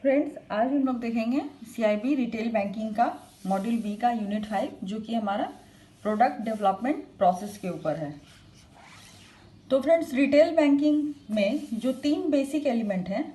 Friends, आज हम लोग देखेंगे सीआईबी रिटेल बैंकिंग का मॉड्यूल बी का यूनिट 5 जो कि हमारा प्रोडक्ट डेवलपमेंट प्रोसेस के ऊपर है। तो फ्रेंड्स, रिटेल बैंकिंग में जो 3 बेसिक एलिमेंट हैं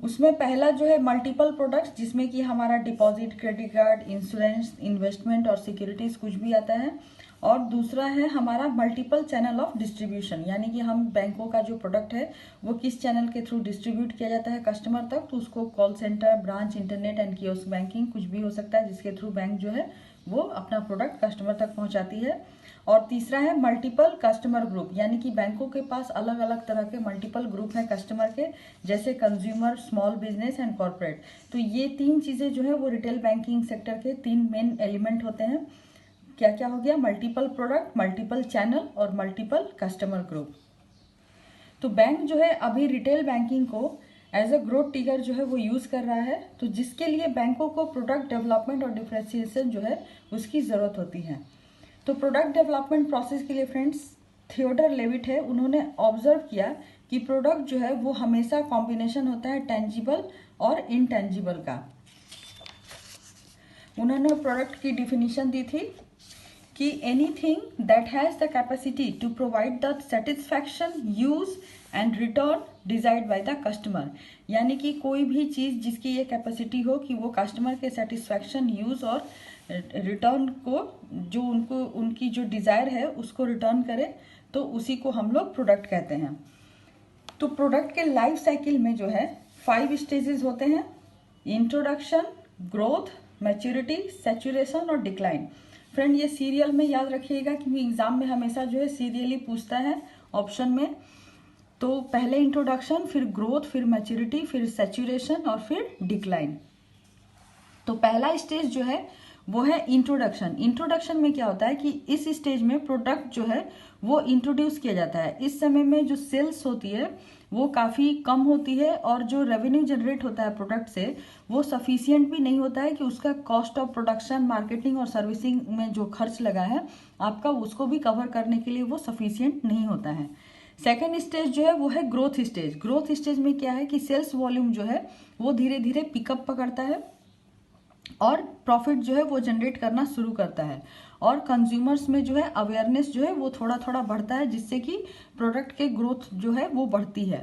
उसमें पहला जो है मल्टीपल प्रोडक्ट्स, जिसमें कि हमारा deposit, credit card, insurance, investment और सिक्योरिटीज कुछ भी आता है। और दूसरा है हमारा मल्टीपल चैनल ऑफ डिस्ट्रीब्यूशन, यानी कि हम बैंकों का जो प्रोडक्ट है वो किस चैनल के थ्रू डिस्ट्रीब्यूट किया जाता है कस्टमर तक। तो उसको call centre, branch, internet and kiosk banking कुछ भी हो सकता है, जिसके थ्रू बैंक जो है वो अपना प्रोडक्ट कस्टमर तक पहुंचाती है। और तीसरा है मल्टीपल कस्टमर ग्रुप, यानी कि बैंकों के पास अलग अलग तरह के मल्टीपल ग्रुप हैं कस्टमर के, जैसे consumer, small business and corporate. तो ये 3 चीजें जो है वो रिटेल बैंकिंग सेक्टर के 3 मेन एलिमेंट होते हैं। क्या क्या हो गया? मल्टीपल प्रोडक्ट, मल्टीपल चैनल और मल्टीपल कस्टमर ग्रुप। तो बैंक जो है अभी रिटेल बैंकिंग को एज अ ग्रोथ ट्रिगर जो है वो यूज कर रहा है, तो जिसके लिए बैंकों को प्रोडक्ट डेवलपमेंट और डिफरेंशिएशन जो है उसकी जरूरत होती है। तो प्रोडक्ट डेवलपमेंट प्रोसेस के लिए फ्रेंड्स, थियोडर लेविट है, उन्होंने ऑब्जर्व किया कि प्रोडक्ट जो है वो हमेशा कॉम्बिनेशन होता है टेंजिबल और इनटेंजिबल का। उन्होंने प्रोडक्ट की डिफिनीशन दी थी कि anything that has the capacity to provide the satisfaction, use and return desired by the customer, यानी कि कोई भी चीज जिसकी ये कैपेसिटी हो कि वो कस्टमर के सेटिस्फैक्शन, यूज और रिटर्न को, जो उनकी जो डिजायर है उसको रिटर्न करे, तो उसी को हम लोग प्रोडक्ट कहते हैं। तो प्रोडक्ट के लाइफ साइकिल में जो है 5 स्टेजेस होते हैं: इंट्रोडक्शन, ग्रोथ, मैच्योरिटी, सैचुरेशन और डिक्लाइन। फ्रेंड, ये सीरियल में याद रखिएगा क्योंकि एग्जाम में हमेशा जो है सीरियली पूछता है ऑप्शन में। तो पहले इंट्रोडक्शन, फिर ग्रोथ, फिर मैच्योरिटी, फिर सैचुरेशन और फिर डिक्लाइन। तो पहला स्टेज जो है वो है इंट्रोडक्शन। इंट्रोडक्शन में क्या होता है कि इस स्टेज में प्रोडक्ट जो है वो इंट्रोड्यूस किया जाता है। इस समय में जो सेल्स होती है वो काफ़ी कम होती है और जो रेवेन्यू जनरेट होता है प्रोडक्ट से वो सफिशियंट भी नहीं होता है कि उसका कॉस्ट ऑफ प्रोडक्शन, मार्केटिंग और सर्विसिंग में जो खर्च लगा है आपका, उसको भी कवर करने के लिए वो सफिशियंट नहीं होता है। सेकेंड स्टेज जो है वो है ग्रोथ स्टेज। ग्रोथ स्टेज में क्या है कि सेल्स वॉल्यूम जो है वो धीरे धीरे पिकअप पकड़ता है और प्रॉफिट जो है वो जनरेट करना शुरू करता है, और कंज्यूमर्स में जो है अवेयरनेस जो है वो थोड़ा थोड़ा बढ़ता है, जिससे कि प्रोडक्ट के ग्रोथ जो है वो बढ़ती है।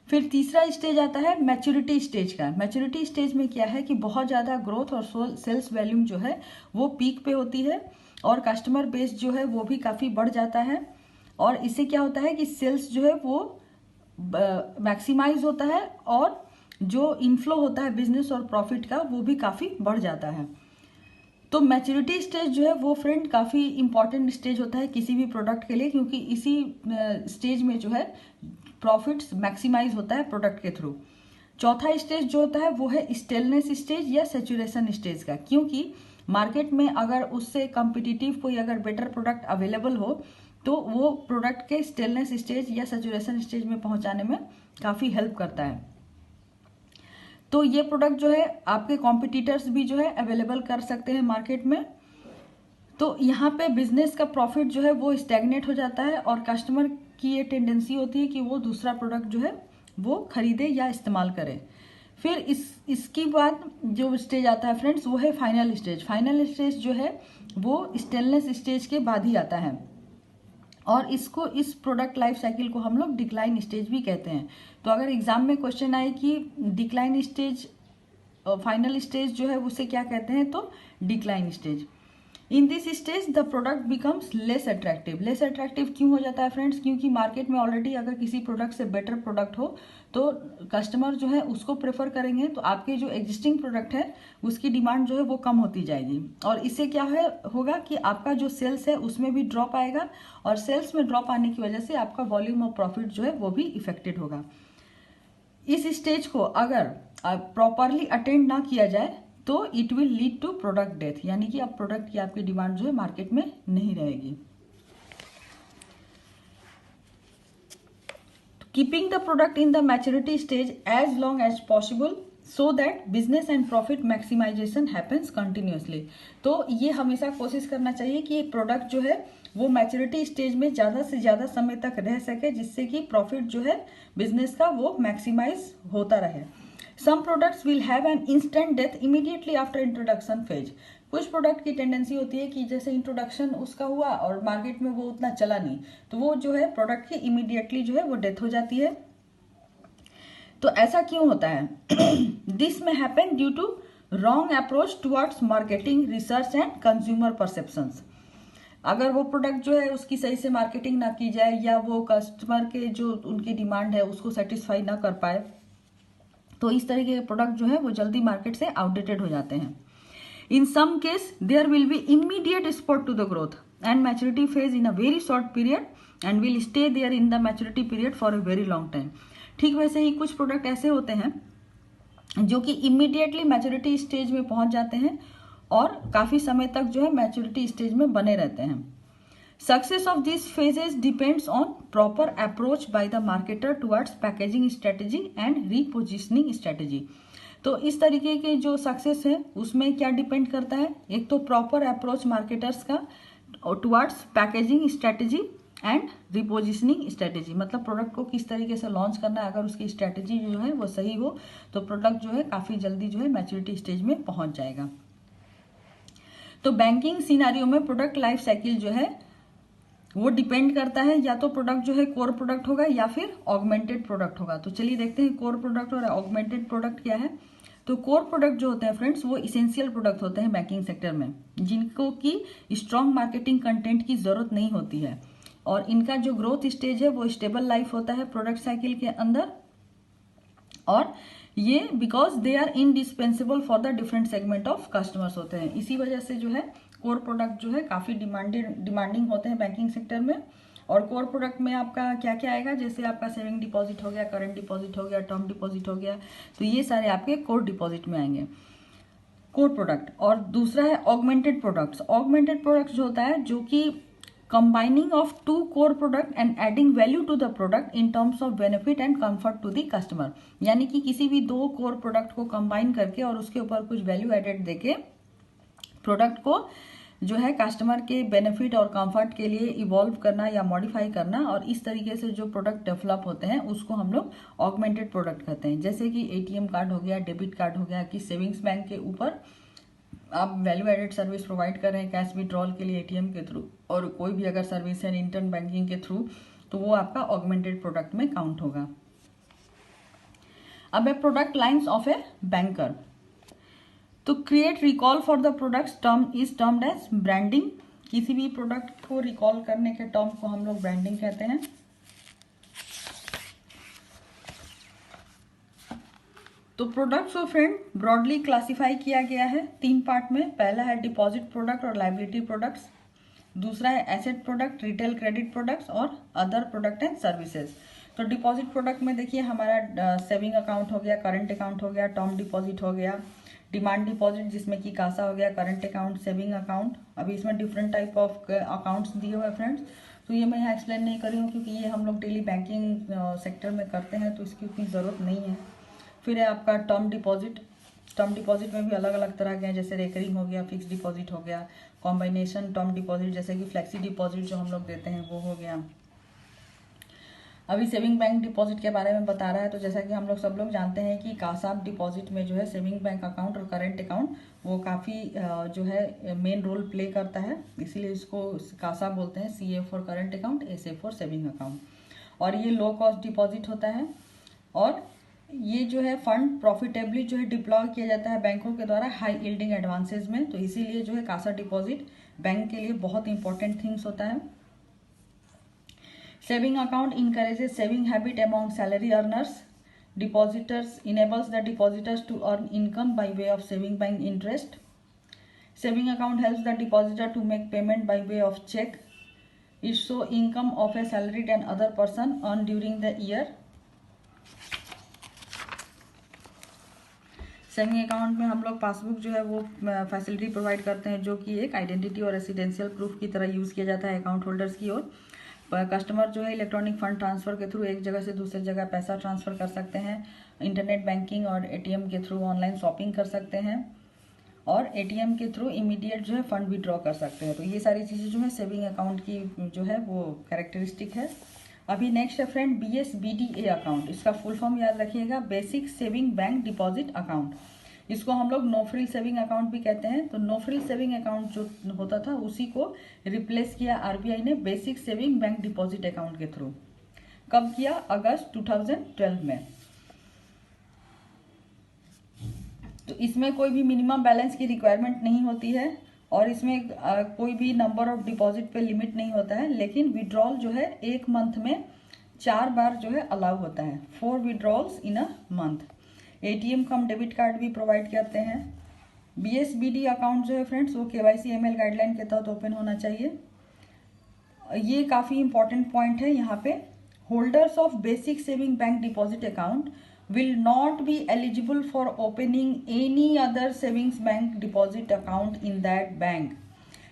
फिर तीसरा स्टेज आता है मैच्योरिटी स्टेज का। मैच्योरिटी स्टेज में क्या है कि बहुत ज़्यादा ग्रोथ और सेल्स वॉल्यूम जो है वो पीक पे होती है और कस्टमर बेस जो है वो भी काफ़ी बढ़ जाता है, और इससे क्या होता है कि सेल्स जो है वो मैक्सिमाइज होता है और जो इनफ्लो होता है बिजनेस और प्रॉफिट का वो भी काफ़ी बढ़ जाता है। तो मैच्योरिटी स्टेज जो है वो फ्रेंड काफ़ी इंपॉर्टेंट स्टेज होता है किसी भी प्रोडक्ट के लिए, क्योंकि इसी स्टेज में जो है प्रॉफिट्स मैक्सिमाइज होता है प्रोडक्ट के थ्रू। चौथा स्टेज जो होता है वो है स्टेलनेस स्टेज या सैचुरेशन स्टेज का, क्योंकि मार्केट में अगर उससे कॉम्पिटिटिव कोई अगर बेटर प्रोडक्ट अवेलेबल हो तो वो प्रोडक्ट के स्टेलनेस स्टेज या सैचुरेशन स्टेज में पहुंचाने में काफ़ी हेल्प करता है। तो ये प्रोडक्ट जो है आपके कॉम्पिटिटर्स भी जो है अवेलेबल कर सकते हैं मार्केट में। तो यहाँ पे बिजनेस का प्रॉफिट जो है वो स्टैग्नेट हो जाता है और कस्टमर की ये टेंडेंसी होती है कि वो दूसरा प्रोडक्ट जो है वो खरीदे या इस्तेमाल करे। फिर इसके बाद जो स्टेज आता है फ्रेंड्स वो है फाइनल स्टेज। फाइनल स्टेज जो है वो स्टेनलेस स्टेज के बाद ही आता है, और इस प्रोडक्ट लाइफ साइकिल को हम लोग डिक्लाइन स्टेज भी कहते हैं। तो अगर एग्जाम में क्वेश्चन आए कि डिक्लाइन स्टेज, फाइनल स्टेज जो है उसे क्या कहते हैं, तो decline stage. In this stage the product becomes less attractive. Less attractive क्यों हो जाता है फ्रेंड्स? क्योंकि मार्केट में ऑलरेडी अगर किसी प्रोडक्ट से बेटर प्रोडक्ट हो तो कस्टमर जो है उसको प्रेफर करेंगे, तो आपके जो एग्जिस्टिंग प्रोडक्ट है उसकी डिमांड जो है वो कम होती जाएगी, और इससे क्या है होगा कि आपका जो सेल्स है उसमें भी ड्रॉप आएगा, और सेल्स में ड्रॉप आने की वजह से आपका वॉल्यूम ऑफ प्रॉफिट जो है वो भी इफेक्टेड होगा। इस स्टेज को अगर प्रॉपरली अटेंड ना किया जाए तो it will lead to product death, यानी कि अब प्रोडक्ट की आपकी डिमांड जो है मार्केट में नहीं रहेगी। Keeping the product in the maturity stage as long as possible so that business and profit maximization happens continuously. तो ये हमेशा कोशिश करना चाहिए कि प्रोडक्ट जो है वो मैच्योरिटी स्टेज में ज़्यादा से ज़्यादा समय तक रह सके, जिससे कि प्रॉफिट जो है बिजनेस का वो मैक्सिमाइज होता रहे। Some products will have an instant death immediately after introduction phase. कुछ प्रोडक्ट की टेंडेंसी होती है कि जैसे इंट्रोडक्शन उसका हुआ और मार्केट में वो उतना चला नहीं, तो वो जो है प्रोडक्ट की इमीडिएटली जो है वो डेथ हो जाती है। तो ऐसा क्यों होता है? This may happen due to wrong approach towards marketing research and consumer perceptions. अगर वो प्रोडक्ट जो है उसकी सही से मार्केटिंग ना की जाए या वो कस्टमर के जो उनकी डिमांड है उसको सेटिस्फाई ना कर पाए, तो इस तरीके के प्रोडक्ट जो है वो जल्दी मार्केट से आउटडेटेड हो जाते हैं। In some case there will be immediate spot to the growth and maturity phase in a very short period and will stay there in the maturity period for a very long time. ठीक वैसे ही कुछ product ऐसे होते हैं जो कि immediately maturity stage में पहुंच जाते हैं और काफी समय तक जो है मैच्योरिटी स्टेज में बने रहते हैं। Success of this phases depends on proper approach by the marketer towards packaging strategy and repositioning strategy. तो इस तरीके के जो सक्सेस है उसमें क्या डिपेंड करता है? एक तो प्रॉपर अप्रोच मार्केटर्स का towards packaging strategy and रिपोजिशनिंग strategy, मतलब प्रोडक्ट को किस तरीके से लॉन्च करना है। अगर उसकी स्ट्रेटेजी जो है वो सही हो तो प्रोडक्ट जो है काफी जल्दी जो है मैच्योरिटी स्टेज में पहुंच जाएगा। तो बैंकिंग सिनेरियो में प्रोडक्ट लाइफ साइकिल जो है वो डिपेंड करता है, या तो प्रोडक्ट जो है कोर प्रोडक्ट होगा या फिर ऑगमेंटेड प्रोडक्ट होगा। तो चलिए देखते हैं कोर प्रोडक्ट और ऑगमेंटेड प्रोडक्ट क्या है। तो कोर प्रोडक्ट जो होते हैं फ्रेंड्स वो इसेंशियल प्रोडक्ट होते हैं बैंकिंग सेक्टर में, जिनको की स्ट्रॉन्ग मार्केटिंग कंटेंट की जरूरत नहीं होती है और इनका जो ग्रोथ स्टेज है वो स्टेबल लाइफ होता है प्रोडक्ट साइकिल के अंदर, और ये because they are indispensable for the different segment of customers होते हैं। इसी वजह से जो है कोर प्रोडक्ट जो है काफी डिमांडिंग होते हैं बैंकिंग सेक्टर में। और कोर प्रोडक्ट में आपका क्या क्या आएगा? जैसे आपका सेविंग डिपॉजिट हो गया, करंट डिपॉजिट हो गया, टर्म डिपॉजिट हो गया, तो ये सारे आपके कोर डिपॉजिट में आएंगे, कोर प्रोडक्ट। और दूसरा है ऑगमेंटेड प्रोडक्ट्स। ऑगमेंटेड प्रोडक्ट्स जो होता है जो कि combining of two core product and adding value to the product in terms of benefit and comfort to the customer, यानी कि किसी भी दो कोर प्रोडक्ट को कंबाइन करके और उसके ऊपर कुछ वैल्यू एडेड देके प्रोडक्ट को जो है कस्टमर के बेनिफिट और कंफर्ट के लिए इवॉल्व करना या मॉडिफाई करना, और इस तरीके से जो प्रोडक्ट डेवलप होते हैं उसको हम लोग ऑगमेंटेड प्रोडक्ट कहते हैं। जैसे कि एटीएम कार्ड हो गया, डेबिट कार्ड हो गया, कि सेविंग्स बैंक के ऊपर आप वैल्यू एडेड सर्विस प्रोवाइड कर रहे हैं कैश विड्रॉल के लिए एटीएम के थ्रू, और कोई भी अगर सर्विस है इंटरनेट बैंकिंग के थ्रू, तो वो आपका ऑगमेंटेड प्रोडक्ट में काउंट होगा। अब है product lines of a banker. तो create recall for the products term is termed as branding. किसी भी प्रोडक्ट को रिकॉल करने के टर्म को हम लोग ब्रांडिंग कहते हैं। तो प्रोडक्ट्स को फ्रेंड ब्रॉडली क्लासिफाई किया गया है 3 पार्ट में। पहला है डिपॉजिट प्रोडक्ट और लायबिलिटी प्रोडक्ट्स, दूसरा है asset product, retail credit products और अदर प्रोडक्ट एंड सर्विसेज। तो डिपॉजिट प्रोडक्ट में देखिए हमारा सेविंग अकाउंट हो गया, करंट अकाउंट हो गया, टर्म डिपॉजिट हो गया, डिमांड डिपॉजिट जिसमें कि कासा हो गया, करंट अकाउंट, सेविंग अकाउंट। अभी इसमें डिफरेंट टाइप ऑफ अकाउंट्स दिए हुए हैं फ्रेंड्स, तो ये मैं यहाँ एक्सप्लेन नहीं कर रही हूँ क्योंकि ये हम लोग डेली बैंकिंग सेक्टर में करते हैं तो इसकी उतनी ज़रूरत नहीं है। फिर है आपका टर्म डिपॉजिट। टर्म डिपॉजिट में भी अलग अलग तरह के हैं, जैसे रेकरिंग हो गया, फिक्स डिपॉजिट हो गया, कॉम्बिनेशन टर्म डिपॉजिट जैसे कि फ्लेक्सी डिपॉजिट जो हम लोग देते हैं वो हो गया। अभी सेविंग बैंक डिपॉजिट के बारे में बता रहा है, तो जैसा कि हम लोग सब लोग जानते हैं कि कासा डिपॉजिट में जो है सेविंग बैंक अकाउंट और करंट अकाउंट वो काफ़ी जो है मेन रोल प्ले करता है, इसीलिए इसको कासा बोलते हैं, CA for current account, SA for saving account. और ये लो कॉस्ट डिपॉजिट होता है और ये जो है फंड प्रॉफिटेबली जो है डिप्लॉय किया जाता है बैंकों के द्वारा हाई यील्डिंग एडवांसेस में, तो इसीलिए जो है कासा डिपॉजिट बैंक के लिए बहुत इंपॉर्टेंट थिंग्स होता है। Saving account encourages saving habit among salary earners. Depositors enables the depositors to earn income by way of saving bank interest. Saving account helps the depositor to make payment by way of check. It show income of a salaried and other person earned during the year. Saving account में हम लोग passbook जो है वो facility provide करते हैं, जो कि एक आइडेंटिटी और रेसिडेंशियल प्रूफ की तरह यूज़ किया जाता है अकाउंट होल्डर्स की ओर। कस्टमर जो है इलेक्ट्रॉनिक फंड ट्रांसफर के थ्रू एक जगह से दूसरी जगह पैसा ट्रांसफर कर सकते हैं, इंटरनेट बैंकिंग और ATM के थ्रू ऑनलाइन शॉपिंग कर सकते हैं और ATM के थ्रू इमीडिएट जो है फंड विड्रॉ कर सकते हैं। तो ये सारी चीज़ें जो है सेविंग अकाउंट की जो है वो कैरेक्टरिस्टिक है। अभी नेक्स्ट है फ्रेंड BSBDA अकाउंट। इसका फुल फॉर्म याद रखिएगा, basic saving bank deposit account. इसको हम लोग नो फ्रिल सेविंग अकाउंट भी कहते हैं। तो नो फ्रिल सेविंग अकाउंट जो होता था उसी को रिप्लेस किया RBI ने basic saving bank deposit account के थ्रू। कब किया? अगस्त 2012 में। तो इसमें कोई भी मिनिमम बैलेंस की रिक्वायरमेंट नहीं होती है और इसमें कोई भी नंबर ऑफ डिपॉजिट पे लिमिट नहीं होता है, लेकिन विड्रॉल जो है एक मंथ में 4 बार जो है अलाउ होता है, 4 withdrawals in a month. ATM come debit card भी प्रोवाइड करते हैं। BSBD अकाउंट जो है फ्रेंड्स वो KYC ML गाइडलाइन के तहत ओपन होना चाहिए। ये काफ़ी इंपॉर्टेंट पॉइंट है यहाँ पे। Holders of basic saving bank deposit account will not be eligible for opening any other savings bank deposit account in that bank.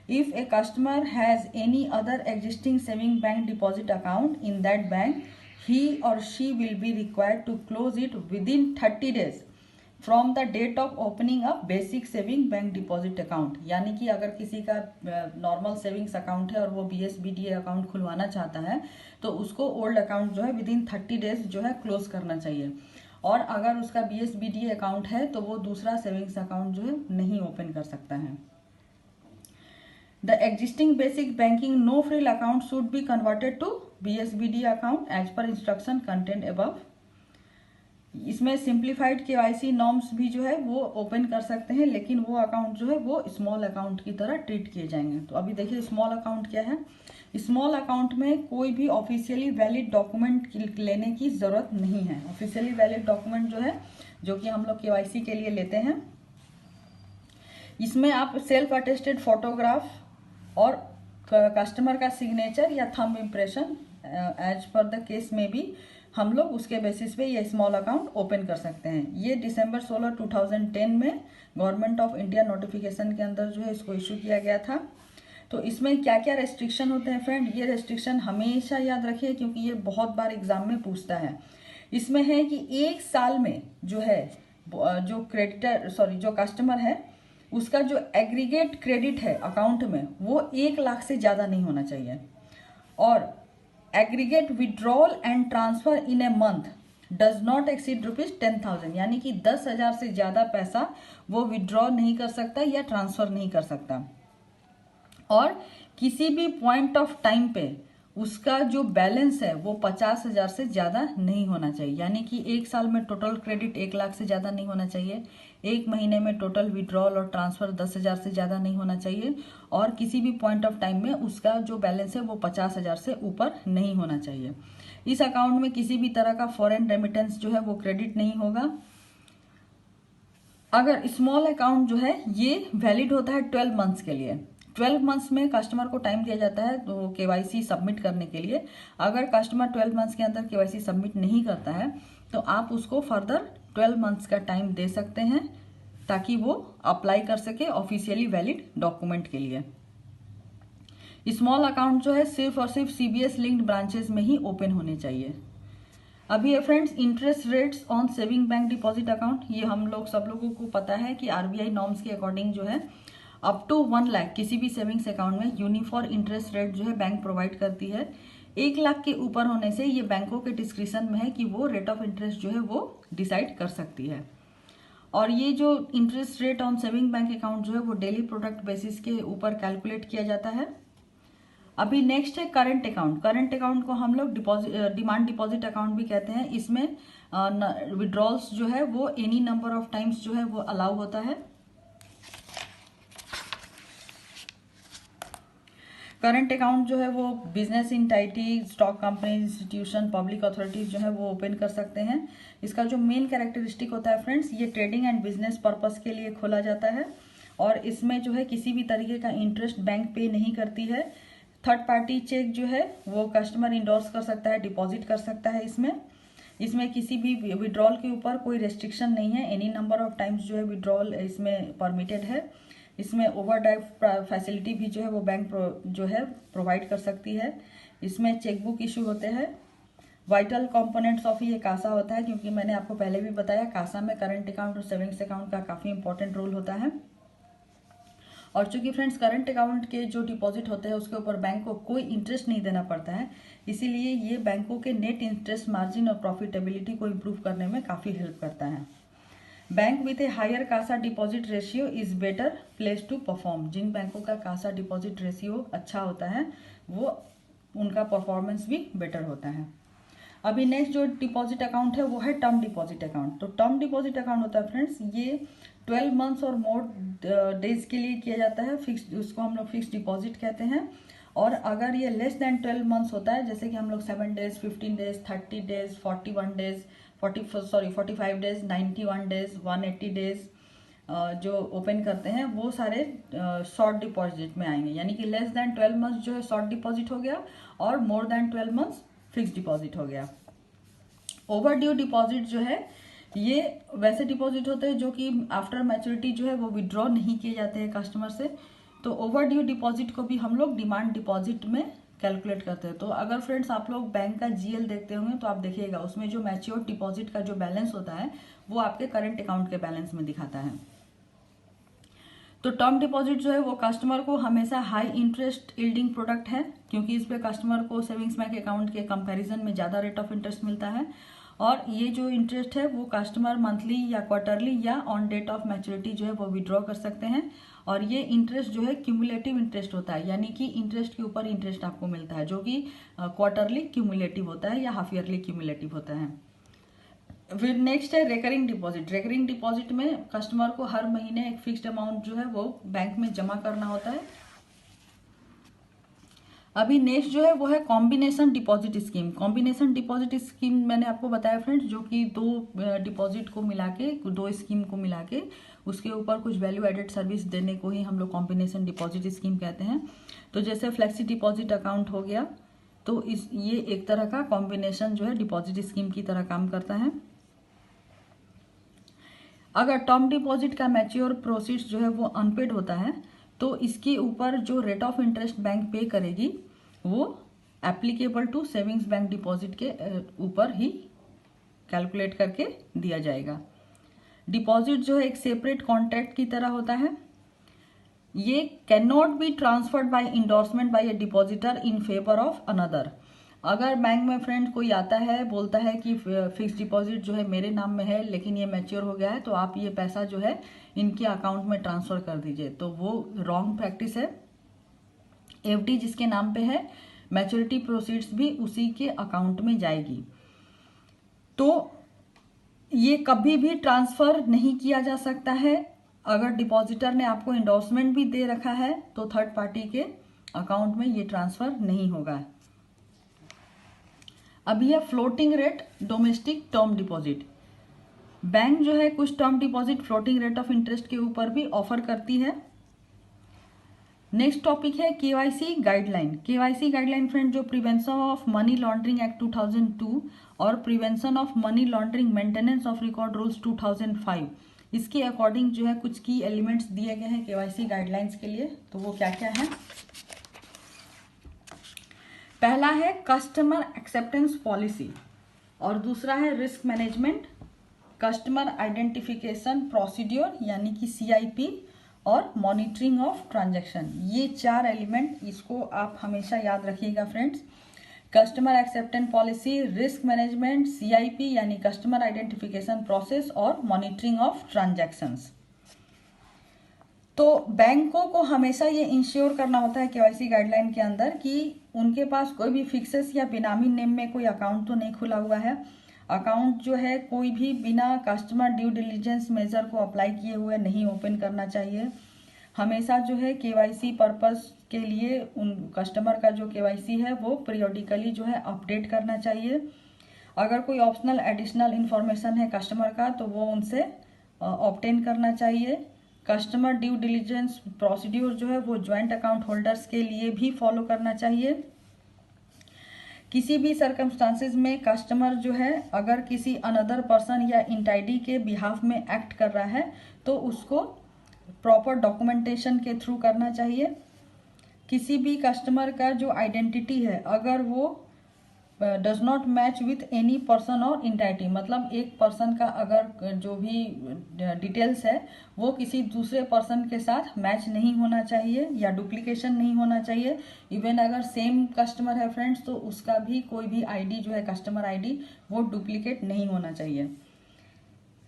If a customer has any other existing saving bank deposit account in that bank, he or she will be required to close it within 30 days from the date of opening a basic saving bank deposit account. यानी कि अगर किसी का normal savings account है और वो BSBDA account खुलवाना चाहता है तो उसको ओल्ड अकाउंट जो है विदिन 30 डेज जो है क्लोज करना चाहिए। और अगर उसका BSBDA अकाउंट है तो वो दूसरा सेविंग्स अकाउंट जो है नहीं ओपन कर सकता है। The existing basic banking no frill account should be converted to BSBDA account as per instruction content above. इसमें सिंप्लीफाइड KYC नॉर्म्स भी जो है वो ओपन कर सकते हैं, लेकिन वो अकाउंट जो है वो स्मॉल अकाउंट की तरह ट्रीट किए जाएंगे। तो अभी देखिए स्मॉल अकाउंट क्या है। स्मॉल अकाउंट में कोई भी ऑफिशियली वैलिड डॉक्यूमेंट लेने की जरूरत नहीं है। ऑफिशियली वैलिड डॉक्यूमेंट जो है जो कि हम लोग KYC के लिए लेते हैं, इसमें आप सेल्फ अटेस्टेड फोटोग्राफ और कस्टमर का सिग्नेचर या thumb impression as per the case में भी हम लोग उसके बेसिस पे ये स्मॉल अकाउंट ओपन कर सकते हैं। ये दिसंबर 16, 2010 में गवर्नमेंट ऑफ इंडिया नोटिफिकेशन के अंदर जो है इसको इशू किया गया था। तो इसमें क्या क्या रेस्ट्रिक्शन होते हैं फ्रेंड, ये रेस्ट्रिक्शन हमेशा याद रखिए क्योंकि ये बहुत बार एग्जाम में पूछता है। इसमें है कि 1 साल में जो है जो कस्टमर है उसका जो एग्रीगेट क्रेडिट है अकाउंट में वो 1 लाख से ज़्यादा नहीं होना चाहिए। और aggregate withdrawal and transfer in a month does not exceed ₹10,000, यानी कि 10,000 से ज़्यादा पैसा वो विड्रॉ नहीं कर सकता या ट्रांसफर नहीं कर सकता। और किसी भी पॉइंट ऑफ टाइम पे उसका जो बैलेंस है वो 50,000 से ज़्यादा नहीं होना चाहिए, यानी कि 1 साल में टोटल क्रेडिट 1 लाख से ज़्यादा नहीं होना चाहिए, 1 महीने में टोटल विड्रॉल और ट्रांसफर 10,000 से ज़्यादा नहीं होना चाहिए, और किसी भी पॉइंट ऑफ टाइम में उसका जो बैलेंस है वो 50,000 से ऊपर नहीं होना चाहिए। इस अकाउंट में किसी भी तरह का फॉरेन रेमिटेंस जो है वो क्रेडिट नहीं होगा। अगर स्मॉल अकाउंट जो है ये वैलिड होता है 12 मंथ्स के लिए। 12 मंथ्स में कस्टमर को टाइम दिया जाता है तो KYC सबमिट करने के लिए। अगर कस्टमर 12 मंथ्स के अंदर KYC सबमिट नहीं करता है तो आप उसको फर्दर 12 मंथ्स का टाइम दे सकते हैं ताकि वो अप्लाई कर सके ऑफिशियली वैलिड डॉक्यूमेंट के लिए। स्मॉल अकाउंट जो है सिर्फ और सिर्फ CBS लिंक्ड ब्रांचेस में ही ओपन होने चाहिए। अभी है friends interest rates on saving bank deposit account. ये हम लोग सब लोगों को पता है कि RBI नॉर्म्स के अकॉर्डिंग जो है अप टू 1 लाख किसी भी सेविंग्स अकाउंट में यूनिफॉर्म इंटरेस्ट रेट जो है बैंक प्रोवाइड करती है। 1 लाख के ऊपर होने से ये बैंकों के डिस्क्रिप्शन में है कि वो रेट ऑफ इंटरेस्ट जो है वो डिसाइड कर सकती है। और ये जो interest rate on saving bank account जो है वो डेली प्रोडक्ट बेसिस के ऊपर कैलकुलेट किया जाता है। अभी नेक्स्ट है करंट अकाउंट। करंट अकाउंट को हम लोग डिमांड डिपॉजिट अकाउंट भी कहते हैं। इसमें विड्रॉल्स जो है वो एनी नंबर ऑफ टाइम्स जो है वो अलाउ होता है। करंट अकाउंट जो है वो business entity, stock company, institution, public authorities जो है वो ओपन कर सकते हैं। इसका जो मेन कैरेक्टरिस्टिक होता है फ्रेंड्स, ये ट्रेडिंग एंड बिजनेस पर्पस के लिए खोला जाता है और इसमें जो है किसी भी तरीके का इंटरेस्ट बैंक पे नहीं करती है। थर्ड पार्टी चेक जो है वो कस्टमर इंडोर्स कर सकता है, डिपॉजिट कर सकता है। इसमें किसी भी विड्रॉल के ऊपर कोई रेस्ट्रिक्शन नहीं है। एनी नंबर ऑफ टाइम्स जो है विड्रॉल इसमें परमिटेड है। इसमें ओवरड्राफ्ट फैसिलिटी भी जो है वो बैंक जो है प्रोवाइड कर सकती है। इसमें चेकबुक इशू होते हैं। वाइटल कंपोनेंट्स ऑफ ये कासा होता है, क्योंकि मैंने आपको पहले भी बताया कासा में करंट अकाउंट और सेविंग्स अकाउंट का काफ़ी इंपॉर्टेंट रोल होता है। और चूंकि फ्रेंड्स करंट अकाउंट के जो डिपॉजिट होते हैं उसके ऊपर बैंक को कोई इंटरेस्ट नहीं देना पड़ता है, इसीलिए ये बैंकों के नेट इंटरेस्ट मार्जिन और प्रॉफिटेबिलिटी को इम्प्रूव करने में काफ़ी हेल्प करता है। Bank with a higher CASA deposit ratio is better place to perform. जिन बैंकों का कासा डिपॉजिट रेशियो अच्छा होता है वो उनका परफॉर्मेंस भी बेटर होता है। अभी नेक्स्ट जो डिपॉजिट अकाउंट है वो है टर्म डिपॉजिट अकाउंट। तो टर्म डिपॉजिट अकाउंट होता है फ्रेंड्स, ये 12 मंथ्स और मोर डेज के लिए किया जाता है। फिक्स, उसको हम लोग फिक्स डिपॉजिट कहते हैं। और अगर ये लेस देन 12 मंथ्स होता है, जैसे कि हम लोग 7 days, 15 days, 30 days, 41 days, 45 days, 91 days, 180 days जो ओपन करते हैं वो सारे शॉर्ट डिपॉजिट में आएंगे। यानी कि लेस देन 12 मंथ्स जो है शॉर्ट डिपॉजिट हो गया और more than 12 months fix deposit हो गया। ओवर ड्यू डिपॉजिट जो है ये वैसे डिपॉजिट होते हैं जो कि आफ्टर मैच्योरिटी जो है वो विड्रॉ नहीं किए जाते हैं कस्टमर से। तो ओवर ड्यू डिपॉजिट को भी हम लोग डिमांड डिपॉजिट में कैलकुलेट करते हैं। तो अगर फ्रेंड्स आप लोग बैंक का जीएल देखते होंगे तो आप देखिएगा उसमें जो मैच्योर डिपॉजिट का जो बैलेंस होता है वो आपके करंट अकाउंट के बैलेंस में दिखाता है। तो टर्म डिपॉजिट जो है वो कस्टमर को हमेशा हाई इंटरेस्ट यील्डिंग प्रोडक्ट है, क्योंकि इस पे कस्टमर को सेविंग्स बैंक अकाउंट के कंपैरिजन में ज़्यादा रेट ऑफ इंटरेस्ट मिलता है। और ये जो इंटरेस्ट है वो कस्टमर मंथली या क्वार्टरली या ऑन डेट ऑफ मैच्योरिटी जो है वो विड्रॉ कर सकते हैं। और ये इंटरेस्ट जो है क्यूमुलेटिव इंटरेस्ट होता है, यानी कि इंटरेस्ट के ऊपर इंटरेस्ट आपको मिलता है, जो कि क्वार्टरली क्यूमुलेटिव होता है या हाफ ईयरली क्यूमुलेटिव होता है। फिर नेक्स्ट है रेकरिंग डिपॉजिट। रेकरिंग डिपॉजिट में कस्टमर को हर महीने एक फिक्स्ड अमाउंट जो है वो बैंक में जमा करना होता है। अभी नेक्स्ट जो है वो है combination deposit scheme. Combination deposit scheme मैंने आपको बताया फ्रेंड्स, जो कि दो डिपॉजिट को मिला के, दो स्कीम को मिला के उसके ऊपर कुछ वैल्यू एडेड सर्विस देने को ही हम लोग कॉम्बिनेशन डिपॉजिट स्कीम कहते हैं। तो जैसे फ्लेक्सी डिपॉजिट अकाउंट हो गया, तो ये एक तरह का कॉम्बिनेशन जो है डिपॉजिट स्कीम की तरह काम करता है। अगर टर्म डिपॉजिट का मैच्योर प्रोसीड्स जो है वो अनपेड होता है तो इसके ऊपर जो रेट ऑफ इंटरेस्ट बैंक पे करेगी वो applicable to savings bank deposit के ऊपर ही कैलकुलेट करके दिया जाएगा। डिपॉजिट जो है एक सेपरेट कॉन्ट्रैक्ट की तरह होता है। ये can not be transferred by endorsement by a depositor in favour of another. अगर बैंक में फ्रेंड कोई आता है बोलता है कि फिक्स डिपॉजिट जो है मेरे नाम में है लेकिन ये मैच्योर हो गया है तो आप ये पैसा जो है इनके अकाउंट में ट्रांसफर कर दीजिए, तो वो रॉन्ग प्रैक्टिस है। एफडी जिसके नाम पे है मैच्योरिटी प्रोसीड्स भी उसी के अकाउंट में जाएगी। तो ये कभी भी ट्रांसफर नहीं किया जा सकता है। अगर डिपॉजिटर ने आपको इंडोर्समेंट भी दे रखा है तो थर्ड पार्टी के अकाउंट में ये ट्रांसफर नहीं होगा। अभी है floating rate domestic term deposit. Bank जो है कुछ term deposit floating rate of interest के ऊपर भी ऑफर करती है। नेक्स्ट टॉपिक है KYC guideline. KYC guideline friend जो prevention of money laundering act 2002 और prevention of money laundering maintenance of record rules 2005, इसके अकॉर्डिंग जो है कुछ की एलिमेंट्स दिए गए हैं केवाईसी गाइडलाइंस के लिए। तो वो क्या क्या है? पहला है कस्टमर एक्सेप्टेंस पॉलिसी और दूसरा है risk management, customer identification procedure यानी कि CIP और मॉनिटरिंग ऑफ ट्रांजैक्शन। ये 4 एलिमेंट इसको आप हमेशा याद रखिएगा friends. Customer acceptance policy, risk management, CIP यानी कस्टमर आइडेंटिफिकेशन प्रोसेस और मॉनिटरिंग ऑफ ट्रांजैक्शंस। तो बैंकों को हमेशा ये इंश्योर करना होता है केवाईसी गाइडलाइन के अंदर कि उनके पास कोई भी फिक्सेस या बिनामी नेम में कोई अकाउंट तो नहीं खुला हुआ है। अकाउंट जो है कोई भी बिना कस्टमर ड्यू डिलीजेंस मेजर को अप्लाई किए हुए नहीं ओपन करना चाहिए। हमेशा जो है केवाईसी पर्पस के लिए उन कस्टमर का जो केवाईसी है वो पीरियोडिकली जो है अपडेट करना चाहिए। अगर कोई ऑप्शनल एडिशनल इंफॉर्मेशन है कस्टमर का तो वो उनसे ऑब्टेन करना चाहिए। कस्टमर ड्यू डिलीजेंस प्रोसीड्यूर जो है वो ज्वाइंट अकाउंट होल्डर्स के लिए भी फॉलो करना चाहिए। किसी भी सर्कमस्टांसेस में कस्टमर जो है अगर किसी अनदर पर्सन या इंटाइडी के बिहाफ में एक्ट कर रहा है तो उसको प्रॉपर डॉक्यूमेंटेशन के थ्रू करना चाहिए। किसी भी कस्टमर का जो आइडेंटिटी है अगर वो does not match with any person और इंटाइटी, मतलब एक पर्सन का अगर जो भी डिटेल्स है वो किसी दूसरे पर्सन के साथ मैच नहीं होना चाहिए या डुप्लीकेशन नहीं होना चाहिए। इवन अगर सेम कस्टमर है फ्रेंड्स तो उसका भी कोई भी आईडी जो है कस्टमर आईडी वो डुप्लीकेट नहीं होना चाहिए।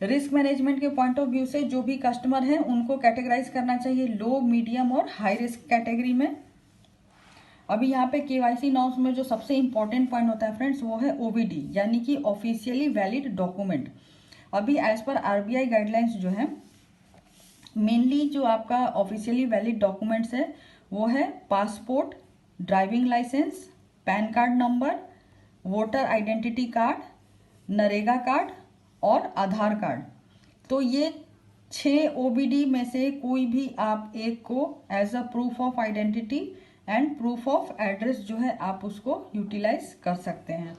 रिस्क मैनेजमेंट के पॉइंट ऑफ व्यू से जो भी कस्टमर हैं उनको कैटेगराइज करना चाहिए लो, मीडियम और हाई रिस्क कैटेगरी में। अभी यहाँ पे केवाईसी नॉर्म्स में जो सबसे इंपॉर्टेंट पॉइंट होता है फ्रेंड्स वो है ओवीडी, यानी कि ऑफिशियली वैलिड डॉक्यूमेंट। अभी एज पर आरबीआई गाइडलाइंस जो है मेनली जो आपका ऑफिशियली वैलिड डॉक्यूमेंट्स है वो है passport, driving licence, PAN card number, voter identity card, NREGA card और आधार कार्ड। तो ये 6 ओबीडी में से कोई भी आप एक को as a proof of identity and proof of address जो है आप उसको यूटिलाइज कर सकते हैं।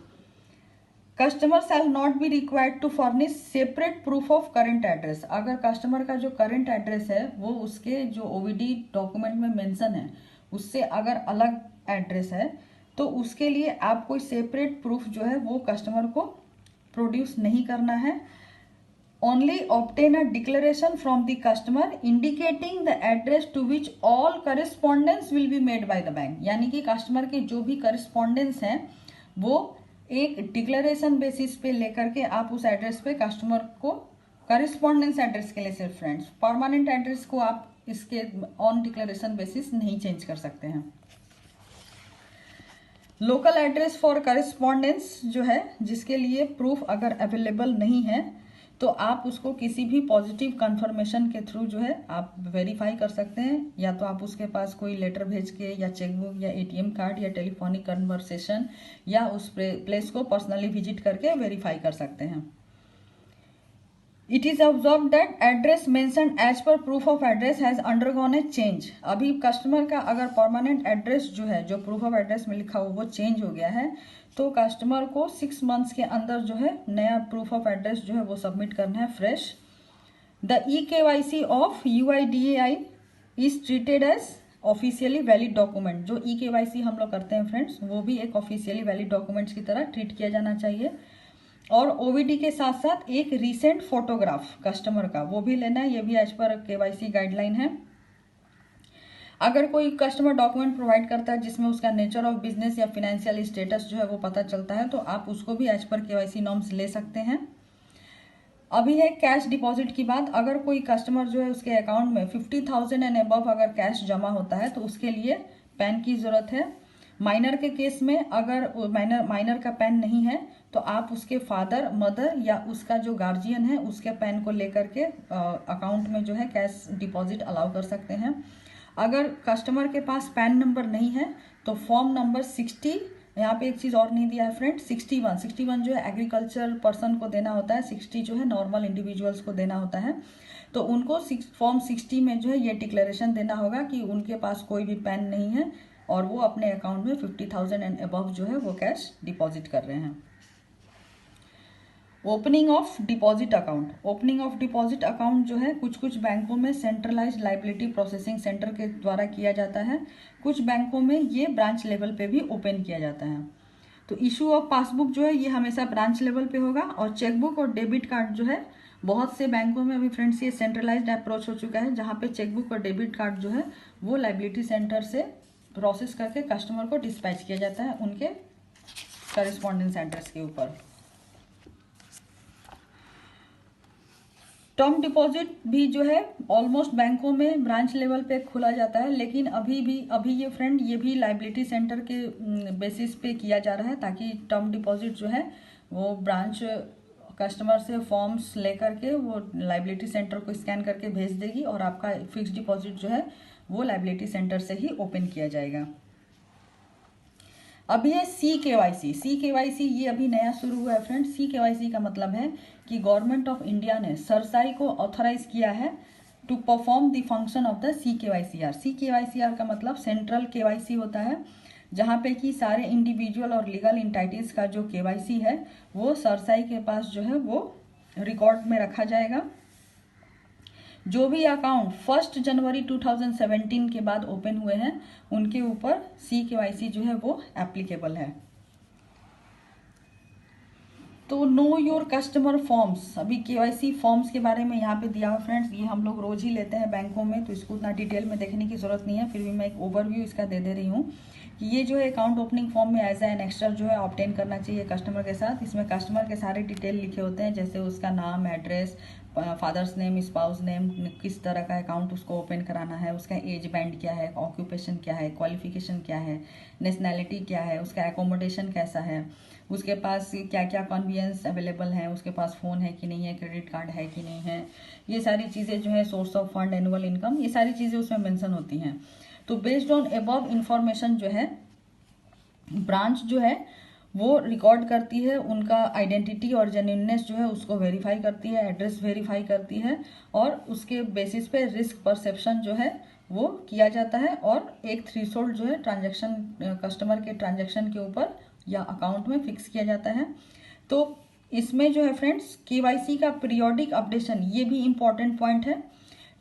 Customer shall not be required to furnish separate proof of current address. अगर कस्टमर का जो करंट एड्रेस है वो उसके जो ओवीडी डॉक्यूमेंट में मेंशन है उससे अगर अलग एड्रेस है तो उसके लिए आप कोई सेपरेट प्रूफ जो है वो कस्टमर को प्रोड्यूस नहीं करना है। Only obtain a declaration from the customer indicating the address to which all correspondence will be made by the bank। यानी कि कस्टमर के जो भी करस्पॉन्डेंस हैं वो एक डिक्लेरेशन बेसिस पे लेकर के आप उस एड्रेस पे कस्टमर को करस्पॉन्डेंस एड्रेस के लिए सिर्फ फ्रेंड्स, परमानेंट एड्रेस को आप इसके ऑन डिक्लेरेशन बेसिस नहीं चेंज कर सकते हैं। लोकल एड्रेस फॉर करस्पॉन्डेंस जो है जिसके लिए प्रूफ अगर अवेलेबल नहीं है तो आप उसको किसी भी पॉजिटिव कंफर्मेशन के थ्रू जो है आप वेरीफाई कर सकते हैं, या तो आप उसके पास कोई लेटर भेज के या चेकबुक या एटीएम कार्ड या टेलीफोनिक कन्वर्सेशन या उस प्लेस को पर्सनली विजिट करके वेरीफाई कर सकते हैं। It is observe that address mention as per proof of address has undergone a change. अभी कस्टमर का अगर परमानेंट एड्रेस जो है जो प्रूफ ऑफ एड्रेस में लिखा हुआ वो चेंज हो गया है तो कस्टमर को 6 मंथ्स के अंदर जो है नया प्रूफ ऑफ एड्रेस जो है वो सबमिट करना है fresh. The e KYC of UIDAI is treated as officially valid document. जो ई-केवाईसी हम लोग करते हैं फ्रेंड्स वो भी एक ऑफिशियली वैलिड डॉक्यूमेंट्स की तरह ट्रीट किया जाना चाहिए। और ओवीडी के साथ साथ एक रीसेंट फोटोग्राफ कस्टमर का वो भी लेना है, ये भी एज पर केवाईसी गाइडलाइन है। अगर कोई कस्टमर डॉक्यूमेंट प्रोवाइड करता है जिसमें उसका नेचर ऑफ बिजनेस या फाइनेंशियल स्टेटस जो है वो पता चलता है तो आप उसको भी एज पर केवाईसी नॉर्म्स ले सकते हैं। अभी है कैश डिपॉजिट की बात। अगर कोई कस्टमर जो है उसके अकाउंट में 50,000 एंड अबव अगर कैश जमा होता है तो उसके लिए पैन की जरूरत है। माइनर के केस में अगर माइनर का पैन नहीं है तो आप उसके फादर, मदर या उसका जो गार्जियन है उसके पैन को लेकर के अकाउंट में जो है कैश डिपॉजिट अलाउ कर सकते हैं। अगर कस्टमर के पास पैन नंबर नहीं है तो फॉर्म नंबर 60, यहाँ पे एक चीज़ और नहीं दिया है फ्रेंड, 61 जो है एग्रीकल्चर पर्सन को देना होता है, 60 जो है नॉर्मल इंडिविजुअल्स को देना होता है। तो उनको फॉर्म 60 में जो है ये डिक्लेरेशन देना होगा कि उनके पास कोई भी पैन नहीं है और वो अपने अकाउंट में 50,000 एंड अबव जो है वो कैश डिपॉजिट कर रहे हैं। Opening of deposit account. Opening of deposit account जो है कुछ कुछ बैंकों में सेंट्रलाइज्ड लाइबिलिटी प्रोसेसिंग सेंटर के द्वारा किया जाता है, कुछ बैंकों में ये ब्रांच लेवल पे भी ओपन किया जाता है। तो इशू ऑफ पासबुक जो है ये हमेशा ब्रांच लेवल पे होगा और चेकबुक और डेबिट कार्ड जो है बहुत से बैंकों में अभी फ्रेंड्स ये सेंट्रलाइज्ड अप्रोच हो चुका है जहाँ पे चेकबुक और डेबिट कार्ड जो है वो लाइबिलिटी सेंटर से प्रोसेस करके कस्टमर को डिस्पैच किया जाता है उनके करेस्पॉन्डेंस एड्रेस के ऊपर। टर्म डिपॉजिट भी जो है ऑलमोस्ट बैंकों में ब्रांच लेवल पे खोला जाता है, लेकिन अभी ये फ्रेंड ये भी लाइबिलिटी सेंटर के बेसिस पे किया जा रहा है ताकि टर्म डिपॉजिट जो है वो ब्रांच कस्टमर से फॉर्म्स लेकर के वो लाइबिलिटी सेंटर को स्कैन करके भेज देगी और आपका फिक्स डिपॉजिट जो है वो लाइबिलिटी सेंटर से ही ओपन किया जाएगा। अभी है सी-केवाईसी ये अभी नया शुरू हुआ है फ्रेंड। सी-केवाईसी का मतलब है कि गवर्नमेंट ऑफ इंडिया ने सरसाई को ऑथराइज किया है to perform the function of the CKYCR. CKYCR का मतलब सेंट्रल केवाईसी होता है जहाँ पे कि सारे इंडिविजुअल और लीगल एंटिटीज का जो केवाईसी है वो सरसाई के पास जो है वो रिकॉर्ड में रखा जाएगा। जो भी अकाउंट 1 जनवरी 2017 के बाद ओपन हुए हैं उनके ऊपर सी-केवाईसी जो है वो एप्लीकेबल है। तो नो योर कस्टमर फॉर्म्स, अभी केवाईसी फॉर्म्स के बारे में यहाँ पे दिया हुआ फ्रेंड्स, ये हम लोग रोज ही लेते हैं बैंकों में, तो इसको उतना डिटेल में देखने की जरूरत नहीं है, फिर भी मैं एक ओवरव्यू इसका दे रही हूँ कि ये जो है अकाउंट ओपनिंग फॉर्म में एज एन एक्स्ट्रा जो है ऑब्टेन करना चाहिए कस्टमर के साथ। इसमें कस्टमर के सारे डिटेल लिखे होते हैं, जैसे उसका नाम, address, father's name, spouse name, किस तरह का अकाउंट उसको ओपन कराना है, उसका एज बैंड क्या है, ऑक्यूपेशन क्या है, क्वालिफिकेशन क्या है, नेशनैलिटी क्या है, उसका एकोमोडेशन कैसा है, उसके पास क्या क्या कन्वीनियंस अवेलेबल है, उसके पास फ़ोन है कि नहीं है, क्रेडिट कार्ड है कि नहीं है, ये सारी चीज़ें जो है, source of fund, annual income, ये सारी चीज़ें उसमें मेंशन होती हैं। तो बेस्ड ऑन अबव इंफॉर्मेशन जो है ब्रांच जो है वो रिकॉर्ड करती है, उनका आइडेंटिटी और जेन्युइननेस जो है उसको वेरीफाई करती है, एड्रेस वेरीफाई करती है, और उसके बेसिस पे रिस्क परसेप्शन जो है वो किया जाता है, और एक थ्रेशोल्ड जो है ट्रांजैक्शन, कस्टमर के ट्रांजैक्शन के ऊपर या अकाउंट में फिक्स किया जाता है। तो इसमें जो है फ्रेंड्स केवाईसी का पीरियोडिक अपडेशन, ये भी इम्पॉर्टेंट पॉइंट है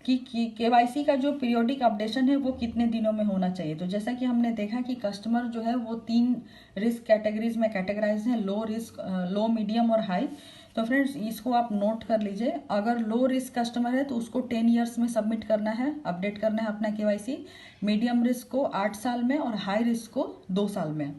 कि केवाईसी का जो पीरियोडिक अपडेशन है वो कितने दिनों में होना चाहिए। तो जैसा कि हमने देखा कि कस्टमर जो है वो 3 रिस्क कैटेगरीज में कैटेगराइज हैं, लो रिस्क, लो, मीडियम और हाई। तो फ्रेंड्स इसको आप नोट कर लीजिए, अगर लो रिस्क कस्टमर है तो उसको 10 ईयर्स में सबमिट करना है, अपडेट करना है अपना केवाईसी, मीडियम रिस्क को 8 साल में और हाई रिस्क को 2 साल में।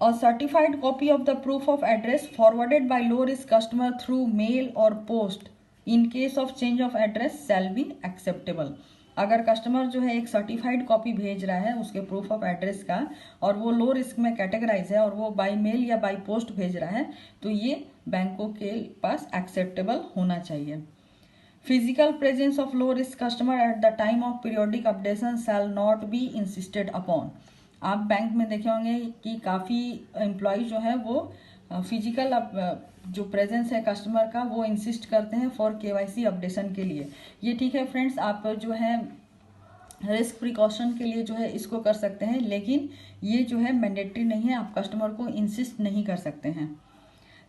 A certified copy of the proof of address forwarded by low risk customer through mail or post in case of change of address shall be acceptable। अगर customer जो है एक सर्टिफाइड कॉपी भेज रहा है उसके प्रूफ ऑफ एड्रेस का, और वो लो रिस्क में कैटेगराइज है, और वो बाय मेल या बाय पोस्ट भेज रहा है, तो ये बैंकों के पास एक्सेप्टेबल होना चाहिए। Physical presence of low risk customer at the time of periodic updation shell not B insisted upon. आप बैंक में देखे होंगे कि काफ़ी एम्प्लॉय जो है वो फिजिकल जो प्रेजेंस है कस्टमर का वो इंसिस्ट करते हैं फॉर केवाईसी अपडेशन के लिए। ये ठीक है फ्रेंड्स, आप जो है रिस्क प्रिकॉशन के लिए जो है इसको कर सकते हैं, लेकिन ये जो है मैंडेटरी नहीं है, आप कस्टमर को इंसिस्ट नहीं कर सकते हैं।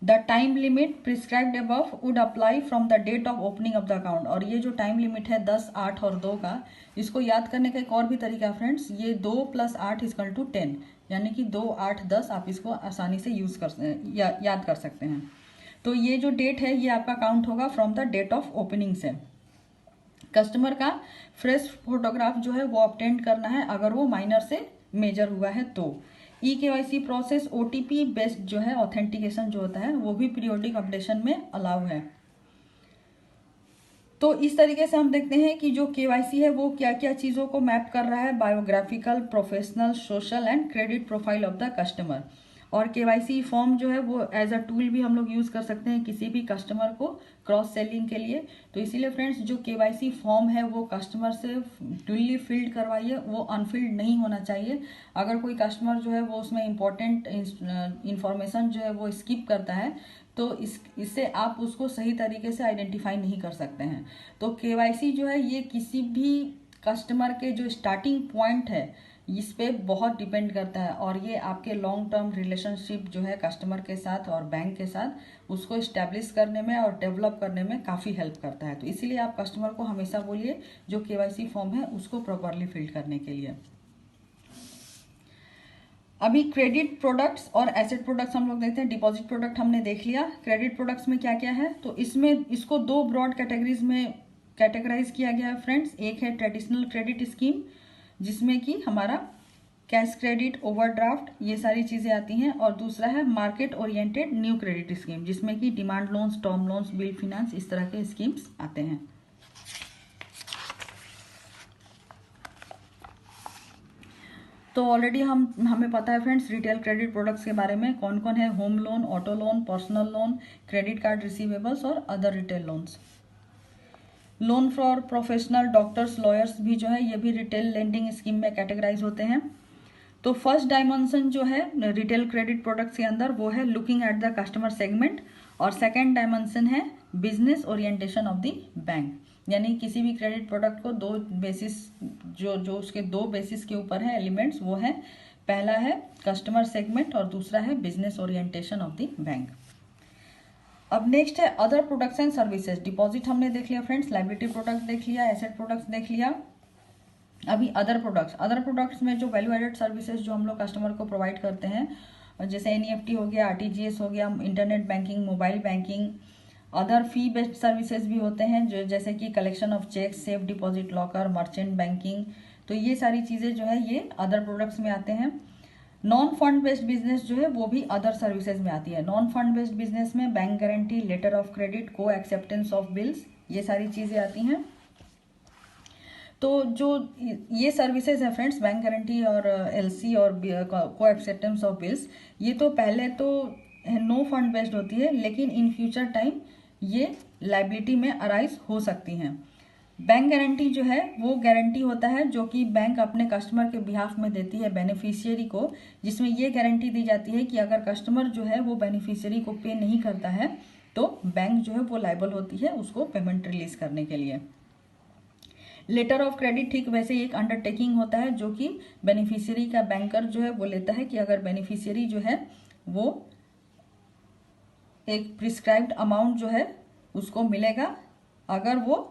The time limit prescribed above would apply from the date of opening of the account. और ये जो टाइम लिमिट है 10, 8 और 2 का, इसको याद करने का एक और भी तरीका फ्रेंड्स, ये 2 + 8 = 10, यानी कि 2, 8, 10 आप इसको आसानी से याद कर सकते हैं। तो ये जो डेट है ये आपका काउंट होगा from the date of opening से। कस्टमर का फ्रेश फोटोग्राफ जो है वो ऑब्टेन करना है अगर वो माइनर से मेजर हुआ है तो। E KYC process OTP based जो है ऑथेंटिकेशन जो होता है वो भी पीरियोडिक अपडेशन में अलाउ है। तो इस तरीके से हम देखते हैं कि जो केवाईसी है वो क्या क्या चीज़ों को मैप कर रहा है, biographical, professional, social and credit profile of the customer. और केवाईसी फॉर्म जो है वो एज अ टूल भी हम लोग यूज़ कर सकते हैं किसी भी कस्टमर को क्रॉस सेलिंग के लिए। तो इसीलिए फ्रेंड्स जो केवाईसी फॉर्म है वो कस्टमर से डुअली फिल्ड करवाइए, वो अनफिल्ड नहीं होना चाहिए। अगर कोई कस्टमर जो है वो उसमें इंपॉर्टेंट इंफॉर्मेशन जो है वो स्किप करता है तो इससे आप उसको सही तरीके से आइडेंटिफाई नहीं कर सकते हैं। तो केवाईसी जो है ये किसी भी कस्टमर के जो स्टार्टिंग पॉइंट है इस पे बहुत डिपेंड करता है, और ये आपके लॉन्ग टर्म रिलेशनशिप जो है कस्टमर के साथ और बैंक के साथ उसको इस्टेब्लिश करने में और डेवलप करने में काफ़ी हेल्प करता है। तो इसीलिए आप कस्टमर को हमेशा बोलिए जो केवाईसी फॉर्म है उसको प्रॉपरली फिल करने के लिए। अभी क्रेडिट प्रोडक्ट्स और एसेट प्रोडक्ट्स हम लोग देखते हैं। डिपॉजिट प्रोडक्ट हमने देख लिया, क्रेडिट प्रोडक्ट्स में क्या क्या है, तो इसमें इसको 2 ब्रॉड कैटेगरीज में कैटेगराइज किया गया है फ्रेंड्स। एक है ट्रेडिशनल क्रेडिट स्कीम जिसमें कि हमारा कैश क्रेडिट, ओवरड्राफ्ट, ये सारी चीज़ें आती हैं, और दूसरा है market oriented new credit scheme जिसमें कि demand loans, term loans, bill finance, इस तरह के स्कीम्स आते हैं। तो ऑलरेडी हमें पता है फ्रेंड्स रिटेल क्रेडिट प्रोडक्ट्स के बारे में, कौन कौन है, home loan, auto loan, personal loan, credit card receivables और other retail loans. Loan for professional, doctors, lawyers भी जो है ये भी रिटेल लेंडिंग स्कीम में कैटेगराइज होते हैं। तो फर्स्ट डायमेंशन जो है रिटेल क्रेडिट प्रोडक्ट्स के अंदर वो है looking at the customer segment, और सेकेंड डायमेंशन है business orientation of the bank, यानी किसी भी क्रेडिट प्रोडक्ट को 2 बेसिस जो उसके 2 बेसिस के ऊपर है एलिमेंट्स, वो है पहला है कस्टमर सेगमेंट और दूसरा है business orientation of the bank. अब नेक्स्ट है other products and services. Deposit हमने देख लिया फ्रेंड्स, लाइबिलिटी प्रोडक्ट्स देख लिया, एसेट प्रोडक्ट्स देख लिया। अभी अदर प्रोडक्ट्स में जो वैल्यू एडेड सर्विसेज जो हम लोग कस्टमर को प्रोवाइड करते हैं जैसे एनईएफटी हो गया, आरटीजीएस हो गया, internet banking, mobile banking. Other fee based services भी होते हैं जो जैसे कि collection of cheques, safe deposit locker, merchant banking. तो ये सारी चीज़ें जो है ये अदर प्रोडक्ट्स में आते हैं। नॉन फंड बेस्ड बिजनेस जो है वो भी अदर सर्विसेज में आती है। नॉन फंड बेस्ड बिजनेस में bank guarantee, letter of credit, co acceptance of bills, ये सारी चीज़ें आती हैं। तो जो ये सर्विसेज है फ्रेंड्स, बैंक गारंटी और एलसी और को एक्सेप्टेंस ऑफ बिल्स, ये तो पहले तो नो फंड बेस्ड होती है, लेकिन इन फ्यूचर टाइम ये लाइबिलिटी में अराइज हो सकती हैं। बैंक गारंटी जो है वो गारंटी होता है जो कि बैंक अपने कस्टमर के बिहाफ में देती है बेनिफिशियरी को, जिसमें ये गारंटी दी जाती है कि अगर कस्टमर जो है वो बेनिफिशियरी को पे नहीं करता है तो बैंक जो है वो लायबल होती है उसको पेमेंट रिलीज करने के लिए। लेटर ऑफ क्रेडिट ठीक वैसे ही एक अंडरटेकिंग होता है जो कि बेनिफिशियरी का बैंकर जो है वो लेता है कि अगर बेनिफिशियरी जो है वो एक प्रिस्क्राइब्ड अमाउंट जो है उसको मिलेगा अगर वो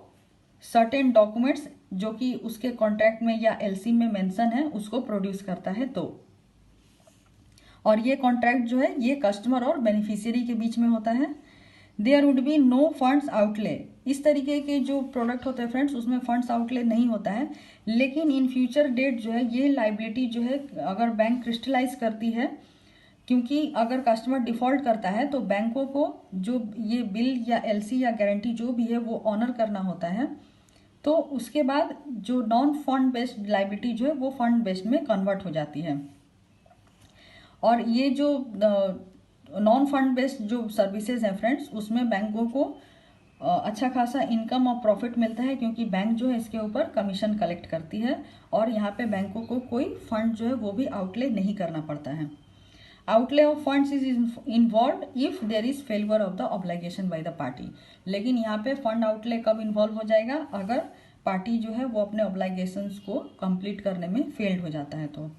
सर्टेन डॉक्यूमेंट्स जो कि उसके कॉन्ट्रैक्ट में या एलसी में मेंशन है उसको प्रोड्यूस करता है तो। और ये कॉन्ट्रैक्ट जो है ये कस्टमर और बेनिफिशियरी के बीच में होता है। There would be no funds outlay. इस तरीके के जो प्रोडक्ट होते हैं फ्रेंड्स उसमें फंड्स आउटले नहीं होता है, लेकिन इन फ्यूचर डेट जो है ये लाइबिलिटी जो है अगर बैंक क्रिस्टलाइज करती है, क्योंकि अगर कस्टमर डिफॉल्ट करता है तो बैंकों को जो ये बिल या एलसी या गारंटी जो भी है वो ऑनर करना होता है। तो उसके बाद जो नॉन फंड बेस्ड लाइबिलिटी जो है वो फंड बेस्ड में कन्वर्ट हो जाती है। और ये जो नॉन फंड बेस्ड जो सर्विसेज हैं फ्रेंड्स उसमें बैंकों को अच्छा खासा इनकम और प्रॉफिट मिलता है, क्योंकि बैंक जो है इसके ऊपर कमीशन कलेक्ट करती है और यहाँ पे बैंकों को कोई फंड जो है वो भी आउटले नहीं करना पड़ता है। Outlay of funds is involve if there is failure of the obligation by the party. लेकिन यहाँ पे फंड आउटले कब इन्वॉल्व हो जाएगा, अगर पार्टी जो है वो अपने ऑब्लिगेशंस को कंप्लीट करने में फेल्ड हो जाता है। तो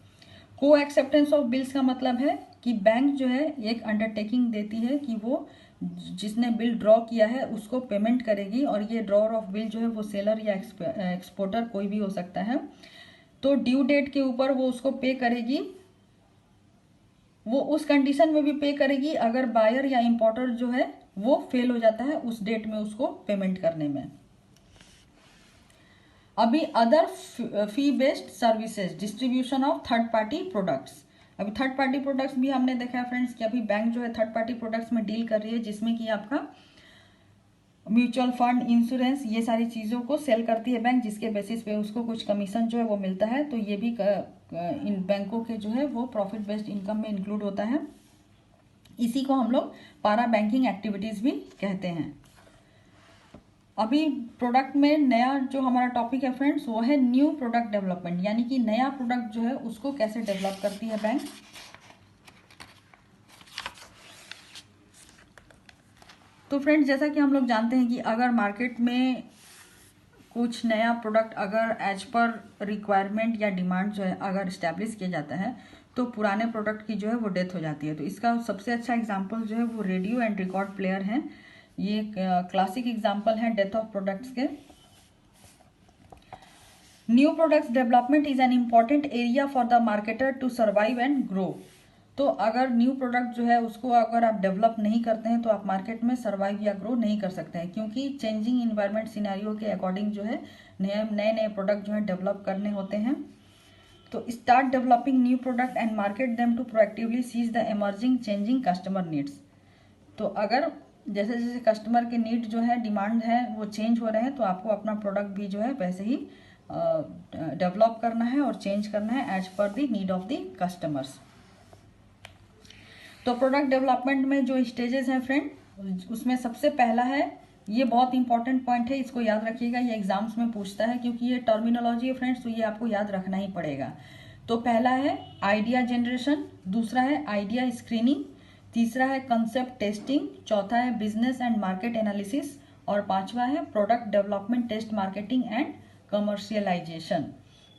को एक्सेप्टेंस ऑफ बिल्स का मतलब है कि बैंक जो है एक अंडरटेकिंग देती है कि वो जिसने बिल ड्रॉ किया है उसको पेमेंट करेगी, और ये ड्रॉअर ऑफ बिल जो है वो सेलर या एक्सपोर्टर कोई भी हो सकता है। तो ड्यू डेट के ऊपर वो उसको पे करेगी, वो उस कंडीशन में भी पे करेगी अगर बायर या इंपोर्टर जो है वो फेल हो जाता है उस डेट में उसको पेमेंट करने में। अभी other fee based services, distribution of third party products. अभी थर्ड पार्टी प्रोडक्ट्स भी हमने देखा है फ्रेंड्स कि अभी बैंक जो है थर्ड पार्टी प्रोडक्ट्स में डील कर रही है, जिसमें कि आपका म्यूचुअल फंड, इंश्योरेंस, ये सारी चीज़ों को सेल करती है बैंक, जिसके बेसिस पे उसको कुछ कमीशन जो है वो मिलता है। तो ये भी इन बैंकों के जो है वो प्रॉफिट बेस्ड इनकम में इंक्लूड होता है। इसी को हम लोग पारा बैंकिंग एक्टिविटीज़ भी कहते हैं। अभी प्रोडक्ट में नया जो हमारा टॉपिक है फ्रेंड्स वो है न्यू प्रोडक्ट डेवलपमेंट, यानी कि नया प्रोडक्ट जो है उसको कैसे डेवलप करती है बैंक। तो फ्रेंड्स जैसा कि हम लोग जानते हैं कि अगर मार्केट में कुछ नया प्रोडक्ट अगर एज पर रिक्वायरमेंट या डिमांड जो है अगर इस्टेब्लिश किया जाता है तो पुराने प्रोडक्ट की जो है वो डेथ हो जाती है। तो इसका सबसे अच्छा एग्जांपल जो है वो रेडियो एंड रिकॉर्ड प्लेयर है। ये क्लासिक एग्जांपल है डेथ ऑफ प्रोडक्ट्स के। New products development is an important area for the marketer to survive and grow. तो अगर न्यू प्रोडक्ट जो है उसको अगर आप डेवलप नहीं करते हैं तो आप मार्केट में सर्वाइव या ग्रो नहीं कर सकते हैं, क्योंकि चेंजिंग इन्वायरमेंट सिनेरियो के अकॉर्डिंग जो है नए नए प्रोडक्ट जो है डेवलप करने होते हैं। तो start developing new product and market them to proactively seize the emerging changing customer needs. तो अगर जैसे जैसे कस्टमर के नीड जो है, डिमांड है, वो चेंज हो रहे हैं तो आपको अपना प्रोडक्ट भी जो है वैसे ही डेवलप करना है और चेंज करना है as per the need of the customers. तो प्रोडक्ट डेवलपमेंट में जो स्टेजेस हैं फ्रेंड उसमें सबसे पहला है, ये बहुत इंपॉर्टेंट पॉइंट है, इसको याद रखिएगा, ये एग्जाम्स में पूछता है क्योंकि ये टर्मिनोलॉजी है फ्रेंड्स, तो ये आपको याद रखना ही पड़ेगा। तो पहला है आइडिया जनरेशन, दूसरा है आइडिया स्क्रीनिंग, तीसरा है कंसेप्ट टेस्टिंग, चौथा है बिजनेस एंड मार्केट एनालिसिस, और पांचवा है product development, test marketing and commercialization.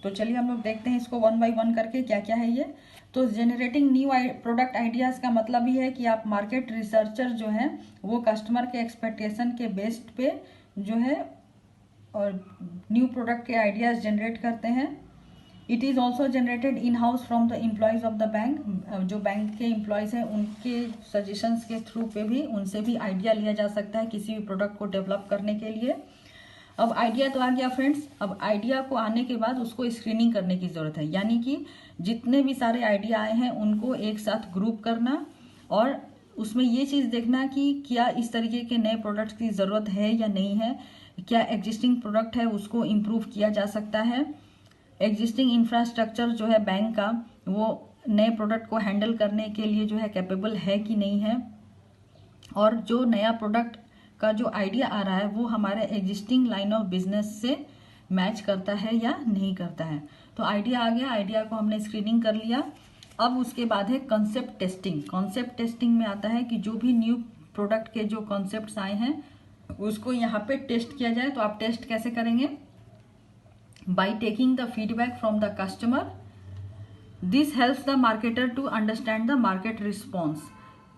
तो चलिए हम लोग देखते हैं इसको वन बाय वन करके क्या क्या है ये। तो जनरेटिंग न्यू प्रोडक्ट आइडियाज़ का मतलब ही है कि आप मार्केट रिसर्चर जो है वो कस्टमर के एक्सपेक्टेशन के बेस्ड पे जो है और न्यू प्रोडक्ट के आइडियाज़ जनरेट करते हैं। It is also generated in house from the employees of the bank. जो बैंक के एम्प्लॉयज़ हैं उनके सजेशंस के थ्रू पे भी उनसे भी आइडिया लिया जा सकता है किसी भी प्रोडक्ट को डेवलप करने के लिए। अब आइडिया तो आ गया फ्रेंड्स, अब आइडिया को आने के बाद उसको स्क्रीनिंग करने की ज़रूरत है, यानी कि जितने भी सारे आइडिया आए हैं उनको एक साथ ग्रुप करना और उसमें ये चीज़ देखना कि क्या इस तरीके के नए प्रोडक्ट्स की ज़रूरत है या नहीं है, क्या एग्जिस्टिंग प्रोडक्ट है उसको इम्प्रूव किया जा सकता है, एग्जिस्टिंग इंफ्रास्ट्रक्चर जो है बैंक का वो नए प्रोडक्ट को हैंडल करने के लिए जो है कैपेबल है कि नहीं है, और जो नया प्रोडक्ट का जो आइडिया आ रहा है वो हमारे एग्जिस्टिंग लाइन ऑफ बिजनेस से मैच करता है या नहीं करता है। तो आइडिया आ गया, आइडिया को हमने स्क्रीनिंग कर लिया। अब उसके बाद है कॉन्सेप्ट टेस्टिंग। कॉन्सेप्ट टेस्टिंग में आता है कि जो भी न्यू प्रोडक्ट के जो कॉन्सेप्ट्स आए हैं उसको यहाँ पे टेस्ट किया जाए। तो आप टेस्ट कैसे करेंगे? By taking the feedback from the customer, this helps the marketer to understand the market response.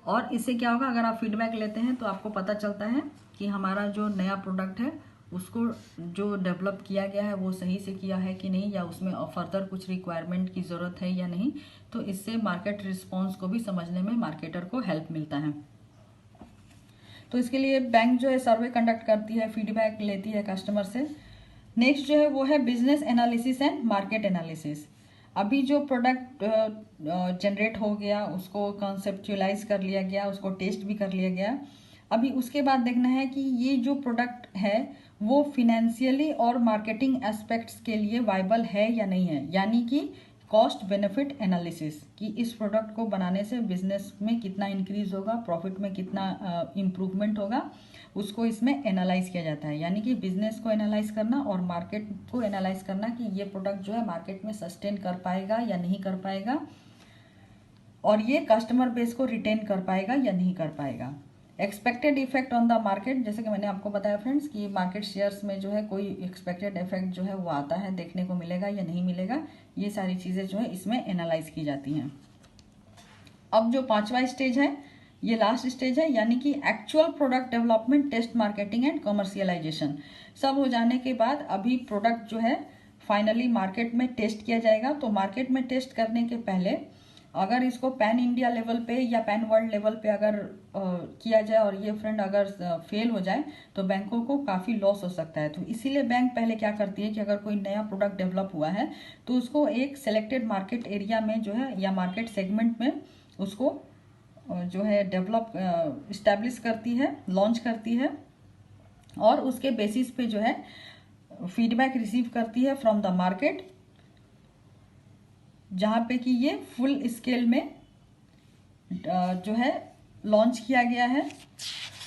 और इससे क्या होगा, अगर आप फीडबैक लेते हैं तो आपको पता चलता है कि हमारा जो नया प्रोडक्ट है उसको जो डेवलप किया गया है वो सही से किया है कि नहीं, या उसमें फर्दर कुछ रिक्वायरमेंट की ज़रूरत है या नहीं। तो इससे मार्केट रिस्पॉन्स को भी समझने में मार्केटर को हेल्प मिलता है। तो इसके लिए बैंक जो है सर्वे कंडक्ट करती है, फीडबैक लेती है कस्टमर से। नेक्स्ट जो है वो है business analysis and market analysis. अभी जो प्रोडक्ट जनरेट हो गया उसको कॉन्सेप्चुअलाइज कर लिया गया, उसको टेस्ट भी कर लिया गया। अभी उसके बाद देखना है कि ये जो प्रोडक्ट है वो फिनेंशियली और मार्केटिंग एस्पेक्ट्स के लिए वाइबल है या नहीं है, यानी कि कॉस्ट बेनिफिट एनालिसिस, कि इस प्रोडक्ट को बनाने से बिजनेस में कितना इंक्रीज होगा, प्रॉफिट में कितना इम्प्रूवमेंट होगा, उसको इसमें एनालाइज किया जाता है। यानी कि बिजनेस को एनालाइज करना और मार्केट को एनालाइज करना कि ये प्रोडक्ट जो है मार्केट में सस्टेन कर पाएगा या नहीं कर पाएगा, और ये कस्टमर बेस को रिटेन कर पाएगा या नहीं कर पाएगा। Expected effect on the market, जैसे कि मैंने आपको बताया फ्रेंड्स कि मार्केट शेयर्स में जो है कोई एक्सपेक्टेड इफेक्ट जो है वो आता है, देखने को मिलेगा या नहीं मिलेगा, ये सारी चीज़ें जो है इसमें एनालाइज की जाती हैं। अब जो 5वां स्टेज है ये लास्ट स्टेज है, यानी कि actual product development, test, marketing and commercialization. सब हो जाने के बाद अभी प्रोडक्ट जो है फाइनली मार्केट में टेस्ट किया जाएगा। तो मार्केट में टेस्ट करने के पहले अगर इसको पैन इंडिया लेवल पे या पैन वर्ल्ड लेवल पे अगर किया जाए और ये फ्रेंड अगर फेल हो जाए तो बैंकों को काफ़ी लॉस हो सकता है। तो इसीलिए बैंक पहले क्या करती है कि अगर कोई नया प्रोडक्ट डेवलप हुआ है तो उसको एक सेलेक्टेड मार्केट एरिया में जो है या मार्केट सेगमेंट में उसको जो है डेवलप इस्टेब्लिश करती है, लॉन्च करती है, और उसके बेसिस पे जो है फीडबैक रिसीव करती है फ्रॉम द मार्केट, जहाँ पे कि ये फुल स्केल में जो है लॉन्च किया गया है।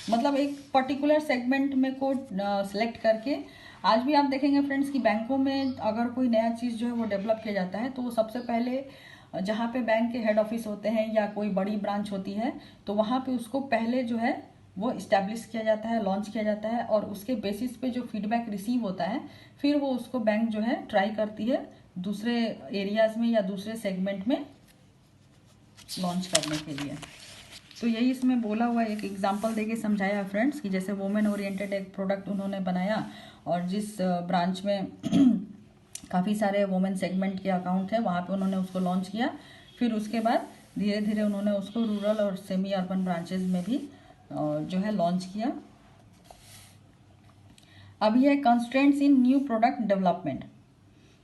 मतलब एक पर्टिकुलर सेगमेंट में को सिलेक्ट करके। आज भी आप देखेंगे फ्रेंड्स कि बैंकों में अगर कोई नया चीज़ जो है वो डेवलप किया जाता है तो वो सबसे पहले जहाँ पे बैंक के हेड ऑफिस होते हैं या कोई बड़ी ब्रांच होती है तो वहाँ पे उसको पहले जो है वो इस्टेब्लिश किया जाता है, लॉन्च किया जाता है, और उसके बेसिस पे जो फीडबैक रिसीव होता है फिर वो उसको बैंक जो है ट्राई करती है दूसरे एरियाज में या दूसरे सेगमेंट में लॉन्च करने के लिए। तो यही इसमें बोला हुआ एक एग्जांपल देके समझाया है फ्रेंड्स कि जैसे वुमेन ओरिएंटेड एक प्रोडक्ट उन्होंने बनाया और जिस ब्रांच में काफ़ी सारे वुमेन सेगमेंट के अकाउंट है वहाँ पे उन्होंने उसको लॉन्च किया। फिर उसके बाद धीरे धीरे उन्होंने उसको रूरल और सेमी अर्बन ब्रांचेज में भी जो है लॉन्च किया। अभी है कंस्ट्रेंट्स इन न्यू प्रोडक्ट डेवलपमेंट।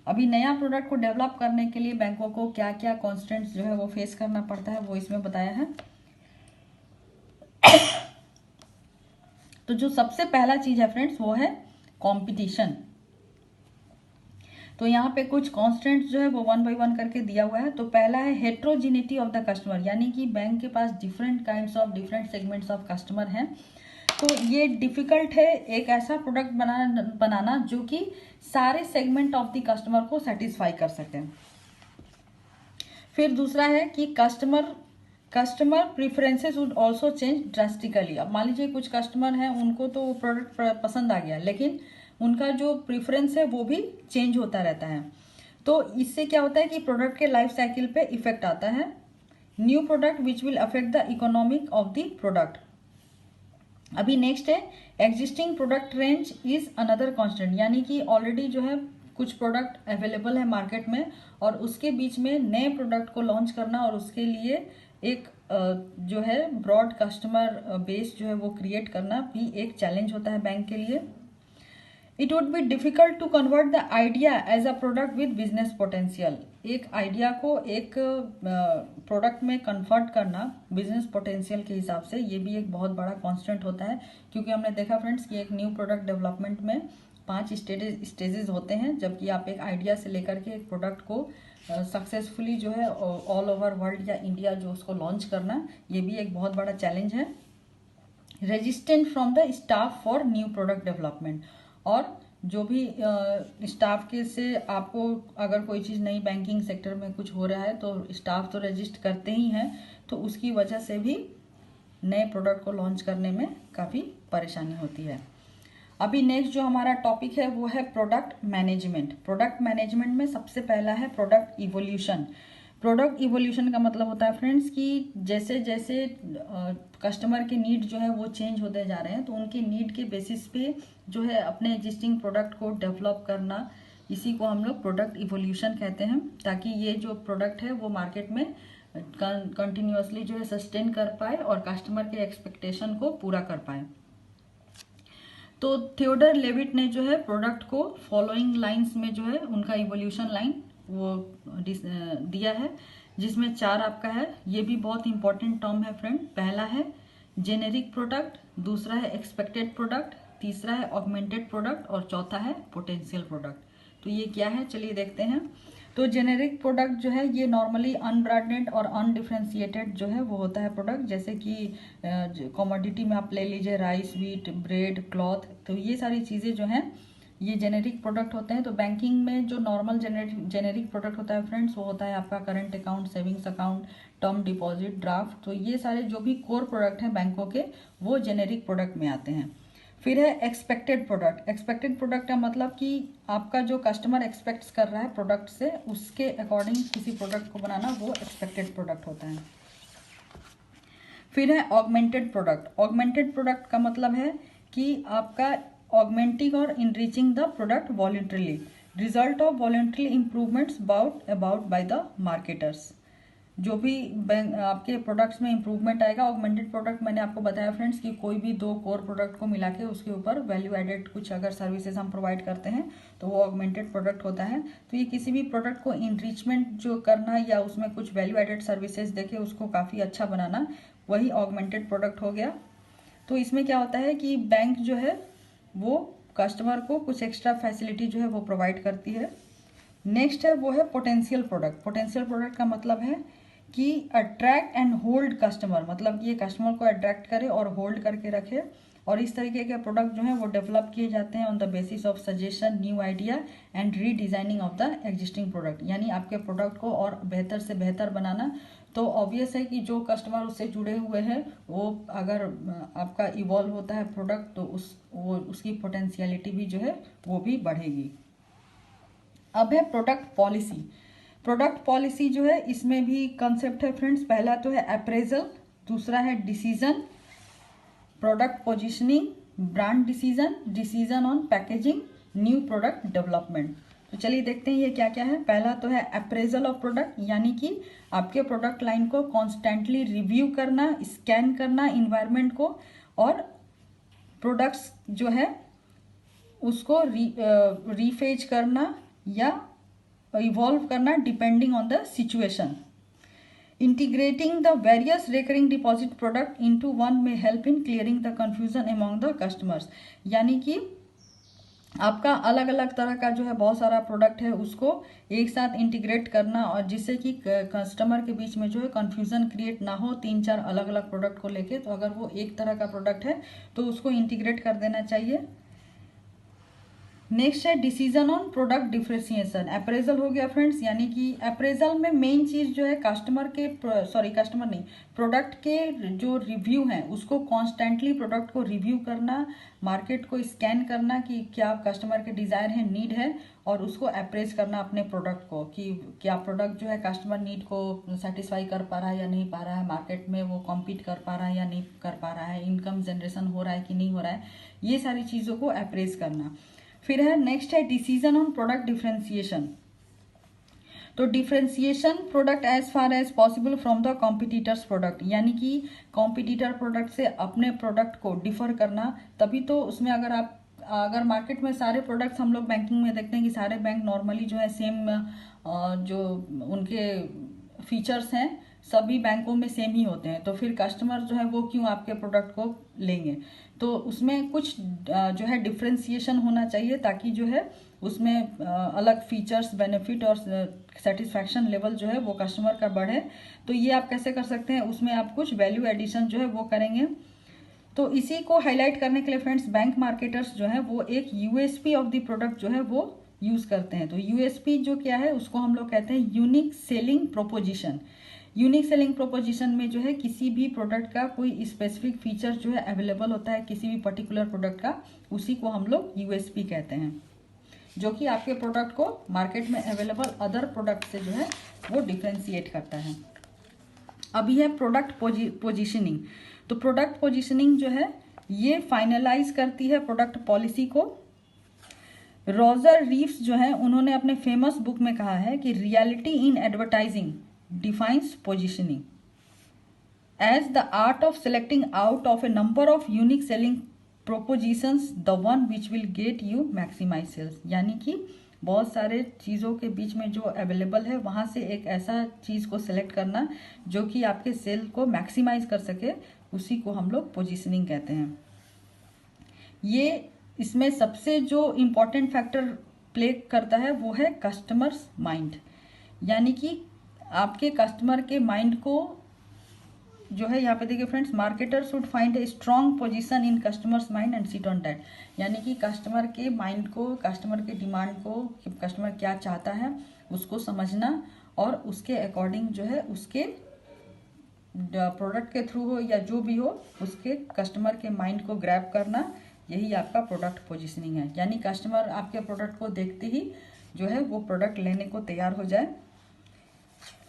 अभी नया प्रोडक्ट को डेवलप करने के लिए बैंकों को क्या क्या कंस्ट्रेंट्स जो है वो फेस करना पड़ता है वो इसमें बताया है। तो जो सबसे पहला चीज है फ्रेंड्स वो है कंपटीशन। तो यहाँ पे कुछ कॉन्स्टेंट्स जो है वो 1 बाय 1 करके दिया हुआ है। तो पहला है हेट्रोजिनिटी ऑफ द कस्टमर, यानी कि बैंक के पास different kinds of different segments of customer हैं। तो ये डिफिकल्ट है एक ऐसा प्रोडक्ट बनाना जो कि सारे सेगमेंट ऑफ द कस्टमर को सेटिस्फाई कर सके। फिर दूसरा है कि customer preferences would also change drastically. अब मान लीजिए कुछ कस्टमर हैं उनको तो वो प्रोडक्ट पसंद आ गया लेकिन उनका जो प्रिफरेंस है वो भी चेंज होता रहता है। तो इससे क्या होता है कि प्रोडक्ट के लाइफ साइकिल पे इफेक्ट आता है। New product which will affect the economic of the product. अभी नेक्स्ट है existing product range is another constant, यानी कि ऑलरेडी जो है कुछ प्रोडक्ट अवेलेबल है मार्केट में और उसके बीच में नए प्रोडक्ट को लॉन्च करना और उसके लिए एक जो है ब्रॉड कस्टमर बेस जो है वो क्रिएट करना भी एक चैलेंज होता है बैंक के लिए। It would be difficult to convert the idea as a product with business potential. एक आइडिया को एक प्रोडक्ट में कन्वर्ट करना बिजनेस पोटेंशियल के हिसाब से ये भी एक बहुत बड़ा कॉन्स्टेंट होता है, क्योंकि हमने देखा फ्रेंड्स कि एक न्यू प्रोडक्ट डेवलपमेंट में 5 स्टेजेस होते हैं, जबकि आप एक आइडिया से लेकर के एक प्रोडक्ट को सक्सेसफुली जो है ऑल ओवर वर्ल्ड या इंडिया जो उसको लॉन्च करना, ये भी एक बहुत बड़ा चैलेंज है। Resistant from the staff for new product development, और जो भी स्टाफ के से आपको अगर कोई चीज़ नई बैंकिंग सेक्टर में कुछ हो रहा है तो स्टाफ तो रजिस्ट करते ही हैं, तो उसकी वजह से भी नए प्रोडक्ट को लॉन्च करने में काफ़ी परेशानी होती है। अभी नेक्स्ट जो हमारा टॉपिक है वो है प्रोडक्ट मैनेजमेंट। प्रोडक्ट मैनेजमेंट में सबसे पहला है प्रोडक्ट इवोल्यूशन। प्रोडक्ट इवोल्यूशन का मतलब होता है फ्रेंड्स कि जैसे जैसे कस्टमर के नीड जो है वो चेंज होते जा रहे हैं, तो उनके नीड के बेसिस पे जो है अपने एग्जिस्टिंग प्रोडक्ट को डेवलप करना, इसी को हम लोग प्रोडक्ट इवोल्यूशन कहते हैं, ताकि ये जो प्रोडक्ट है वो मार्केट में कंटिन्यूअसली जो है सस्टेन कर पाए और कस्टमर के एक्सपेक्टेशन को पूरा कर पाए। तो थियोडर लेविट ने जो है प्रोडक्ट को फॉलोइंग लाइंस में जो है उनका इवोल्यूशन लाइन वो दिया है, जिसमें 4 आपका है। ये भी बहुत इंपॉर्टेंट टर्म है फ्रेंड। पहला है जेनेरिक प्रोडक्ट, दूसरा है एक्सपेक्टेड प्रोडक्ट, तीसरा है ऑगमेंटेड प्रोडक्ट और चौथा है पोटेंशियल प्रोडक्ट। तो ये क्या है चलिए देखते हैं। तो जेनेरिक प्रोडक्ट जो है ये नॉर्मली अनब्रांडेड और अनडिफ्रेंशिएटेड जो है वो होता है प्रोडक्ट, जैसे कि कमोडिटी में आप ले लीजिए राइस, व्हीट, ब्रेड, क्लॉथ, तो ये सारी चीज़ें जो हैं ये जेनेरिक प्रोडक्ट होते हैं। तो बैंकिंग में जो नॉर्मल जेनेरिक प्रोडक्ट होता है फ्रेंड्स वो होता है आपका current account, savings account, term deposit, draft, तो ये सारे जो भी कोर प्रोडक्ट हैं बैंकों के वो जेनेरिक प्रोडक्ट में आते हैं। फिर है एक्सपेक्टेड प्रोडक्ट। एक्सपेक्टेड प्रोडक्ट का मतलब कि आपका जो कस्टमर एक्सपेक्ट्स कर रहा है प्रोडक्ट से, उसके अकॉर्डिंग किसी प्रोडक्ट को बनाना, वो एक्सपेक्टेड प्रोडक्ट होता है। फिर है ऑगमेंटेड प्रोडक्ट। ऑगमेंटेड प्रोडक्ट का मतलब है कि आपका ऑगमेंटिंग और enriching the product voluntarily, result of voluntary improvements about by the marketers. जो भी आपके प्रोडक्ट्स में इंप्रूवमेंट आएगा। ऑगमेंटेड प्रोडक्ट मैंने आपको बताया फ्रेंड्स कि कोई भी 2 कोर प्रोडक्ट को मिला के उसके ऊपर वैल्यू एडेड कुछ अगर सर्विसेज हम प्रोवाइड करते हैं तो वो ऑगमेंटेड प्रोडक्ट होता है। तो ये किसी भी प्रोडक्ट को इनरिचमेंट जो करना या उसमें कुछ वैल्यू एडेड सर्विसेज देके उसको काफ़ी अच्छा बनाना, वही ऑगमेंटेड प्रोडक्ट हो गया। तो इसमें क्या होता है कि बैंक जो है वो कस्टमर को कुछ एक्स्ट्रा फैसिलिटी जो है वो प्रोवाइड करती है। नेक्स्ट है वो है पोटेंशियल प्रोडक्ट। पोटेंशियल प्रोडक्ट का मतलब है कि अट्रैक्ट एंड होल्ड कस्टमर, मतलब ये कस्टमर को अट्रैक्ट करे और होल्ड करके रखे, और इस तरीके के प्रोडक्ट जो है वो डेवलप किए जाते हैं on the basis of suggestion, new idea and redesigning of the existing product. यानी आपके प्रोडक्ट को और बेहतर से बेहतर बनाना। तो ऑब्वियस है कि जो कस्टमर उससे जुड़े हुए हैं वो अगर आपका इवॉल्व होता है प्रोडक्ट तो उसकी पोटेंशियलिटी भी जो है वो भी बढ़ेगी। अब है प्रोडक्ट पॉलिसी। प्रोडक्ट पॉलिसी जो है इसमें भी कंसेप्ट है फ्रेंड्स। पहला तो है अप्रेजल, दूसरा है decision, product positioning, brand decision, decision on packaging, new product development. तो चलिए देखते हैं ये क्या क्या है। पहला तो है अप्रेजल ऑफ प्रोडक्ट, यानी कि आपके प्रोडक्ट लाइन को कॉन्स्टेंटली रिव्यू करना, स्कैन करना इन्वायरमेंट को, और प्रोडक्ट्स जो है उसको रीफेज करना या इवॉल्व करना depending on the situation. Integrating the various recurring deposit product into one में help in clearing the confusion among the customers. यानी कि आपका अलग अलग तरह का जो है बहुत सारा प्रोडक्ट है उसको एक साथ इंटीग्रेट करना, और जिससे कि कस्टमर के बीच में जो है कंफ्यूजन क्रिएट ना हो 3-4 अलग अलग प्रोडक्ट को लेके। तो अगर वो एक तरह का प्रोडक्ट है तो उसको इंटीग्रेट कर देना चाहिए। नेक्स्ट है decision on product differentiation. Appraisal हो गया फ्रेंड्स, यानी कि अप्रेजल में मेन चीज जो है कस्टमर नहीं, प्रोडक्ट के जो रिव्यू हैं उसको कॉन्स्टेंटली प्रोडक्ट को रिव्यू करना, मार्केट को स्कैन करना कि क्या कस्टमर के डिजायर है, नीड है, और उसको अप्रेज करना अपने प्रोडक्ट को कि क्या प्रोडक्ट जो है कस्टमर नीड को सेटिस्फाई कर पा रहा है या नहीं पा रहा है, मार्केट में वो कॉम्पीट कर पा रहा है या नहीं कर पा रहा है, इनकम जनरेशन हो रहा है कि नहीं हो रहा है, ये सारी चीज़ों को अप्रेज करना। फिर है नेक्स्ट है डिसीजन ऑन प्रोडक्ट डिफरेंशिएशन। तो differentiation product as far as possible from the competitor's product, यानी कि कॉम्पिटिटर प्रोडक्ट से अपने प्रोडक्ट को डिफर करना। तभी तो उसमें अगर मार्केट में सारे प्रोडक्ट्स हम लोग बैंकिंग में देखते हैं कि सारे बैंक नॉर्मली जो है सेम जो उनके फीचर्स हैं सभी बैंकों में सेम ही होते हैं, तो फिर कस्टमर जो है वो क्यों आपके प्रोडक्ट को लेंगे। तो उसमें कुछ जो है डिफरेंशिएशन होना चाहिए ताकि जो है उसमें अलग फीचर्स, बेनिफिट और सेटिस्फैक्शन लेवल जो है वो कस्टमर का बढ़े। तो ये आप कैसे कर सकते हैं, उसमें आप कुछ वैल्यू एडिशन जो है वो करेंगे। तो इसी को हाईलाइट करने के लिए फ्रेंड्स बैंक मार्केटर्स जो है वो एक यूएसपी ऑफ द प्रोडक्ट जो है वो यूज करते हैं। तो यूएसपी जो क्या है उसको हम लोग कहते हैं unique selling proposition. Unique selling proposition में जो है किसी भी प्रोडक्ट का कोई स्पेसिफिक फीचर जो है अवेलेबल होता है किसी भी पर्टिकुलर प्रोडक्ट का, उसी को हम लोग यूएसपी कहते हैं, जो कि आपके प्रोडक्ट को मार्केट में अवेलेबल अदर प्रोडक्ट से जो है वो डिफ्रेंशिएट करता है। अभी है प्रोडक्ट पोजीशनिंग। तो प्रोडक्ट पोजीशनिंग जो है ये फाइनलाइज करती है प्रोडक्ट पॉलिसी को। रॉजर रीव्स जो है उन्होंने अपने फेमस बुक में कहा है कि reality in advertising defines positioning as the art of selecting out of a number of unique selling propositions the one which will get you maximize sales. यानी कि बहुत सारे चीज़ों के बीच में जो अवेलेबल है वहाँ से एक ऐसा चीज़ को सिलेक्ट करना जो कि आपके सेल को मैक्सिमाइज कर सके, उसी को हम लोग पोजीशनिंग कहते हैं। ये इसमें सबसे जो इम्पोर्टेंट फैक्टर प्ले करता है वो है कस्टमर्स माइंड, यानी कि आपके कस्टमर के माइंड को जो है यहाँ पे देखिए friends, marketer should find a strong position in customers mind and sit on that. यानी कि कस्टमर के माइंड को, कस्टमर के डिमांड को, कस्टमर क्या चाहता है उसको समझना और उसके अकॉर्डिंग जो है उसके प्रोडक्ट के थ्रू हो या जो भी हो उसके कस्टमर के माइंड को ग्रैब करना, यही आपका प्रोडक्ट पोजीशनिंग है। यानी कस्टमर आपके प्रोडक्ट को देखते ही जो है वो प्रोडक्ट लेने को तैयार हो जाए।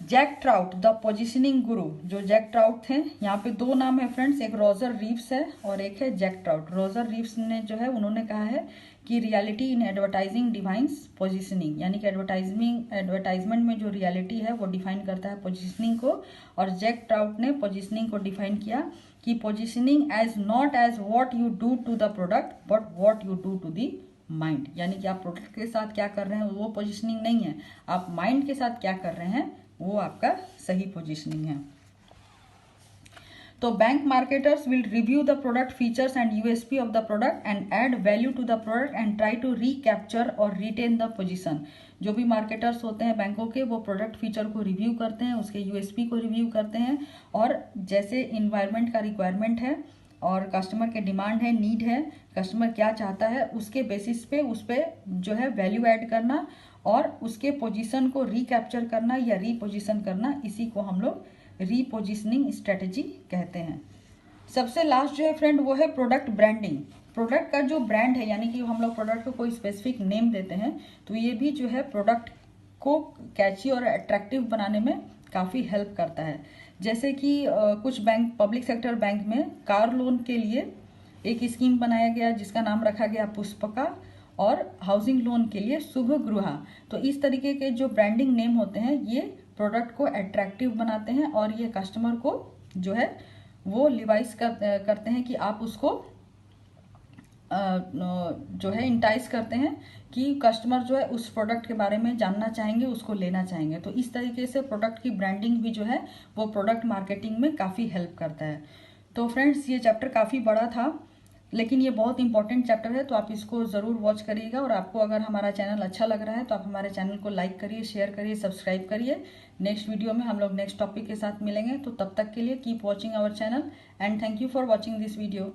जैक ट्राउट द पोजीशनिंग गुरु, जो जैक ट्राउट थे, यहाँ पे दो नाम है फ्रेंड्स, एक रॉजर रीव्स है और एक है जैक ट्राउट। रॉजर रीव्स ने जो है उन्होंने कहा है कि reality in advertising defines positioning, यानी कि एडवर्टाइजमेंट में जो रियलिटी है वो डिफाइन करता है पोजीशनिंग को। और जैक ट्राउट ने पोजीशनिंग को डिफाइन किया कि positioning as not as what you do to the product but what you do to the mind. यानी कि आप प्रोडक्ट के साथ क्या कर रहे हैं वो पोजीशनिंग नहीं है, आप माइंड के साथ क्या कर रहे हैं वो आपका सही पोजीशनिंग है। तो bank marketers will review the product features and USP of the product and add value to the product and try to recapture और रिटेन द पोजीशन। जो भी मार्केटर्स होते हैं बैंकों के, वो प्रोडक्ट फीचर को रिव्यू करते हैं, उसके यूएसपी को रिव्यू करते हैं और जैसे इन्वायरमेंट का रिक्वायरमेंट है और कस्टमर के डिमांड है, नीड है, कस्टमर क्या चाहता है, उसके बेसिस पे उस पर जो है वैल्यू ऐड करना और उसके पोजीशन को रिकैप्चर करना या रीपोजिशन करना, इसी को हम लोग रीपोजिशनिंग स्ट्रेटेजी कहते हैं। सबसे लास्ट जो है फ्रेंड वो है प्रोडक्ट ब्रांडिंग। प्रोडक्ट का जो ब्रांड है, यानी कि हम लोग प्रोडक्ट को कोई स्पेसिफिक नेम देते हैं, तो ये भी जो है प्रोडक्ट को कैची और अट्रैक्टिव बनाने में काफ़ी हेल्प करता है। जैसे कि कुछ बैंक, पब्लिक सेक्टर बैंक में कार लोन के लिए एक स्कीम बनाया गया जिसका नाम रखा गया पुष्पका, और हाउसिंग लोन के लिए शुभ गृहा। तो इस तरीके के जो ब्रांडिंग नेम होते हैं ये प्रोडक्ट को अट्रैक्टिव बनाते हैं और ये कस्टमर को जो है वो लिवाइस करते हैं कि आप उसको जो है इंटाइस करते हैं कि कस्टमर जो है उस प्रोडक्ट के बारे में जानना चाहेंगे, उसको लेना चाहेंगे। तो इस तरीके से प्रोडक्ट की ब्रांडिंग भी जो है वो प्रोडक्ट मार्केटिंग में काफ़ी हेल्प करता है। तो फ्रेंड्स ये चैप्टर काफ़ी बड़ा था लेकिन ये बहुत इंपॉर्टेंट चैप्टर है, तो आप इसको ज़रूर वॉच करिएगा। और आपको अगर हमारा चैनल अच्छा लग रहा है तो आप हमारे चैनल को लाइक करिए, शेयर करिए, सब्सक्राइब करिए। नेक्स्ट वीडियो में हम लोग नेक्स्ट टॉपिक के साथ मिलेंगे, तो तब तक के लिए keep watching our channel and thank you for watching this video.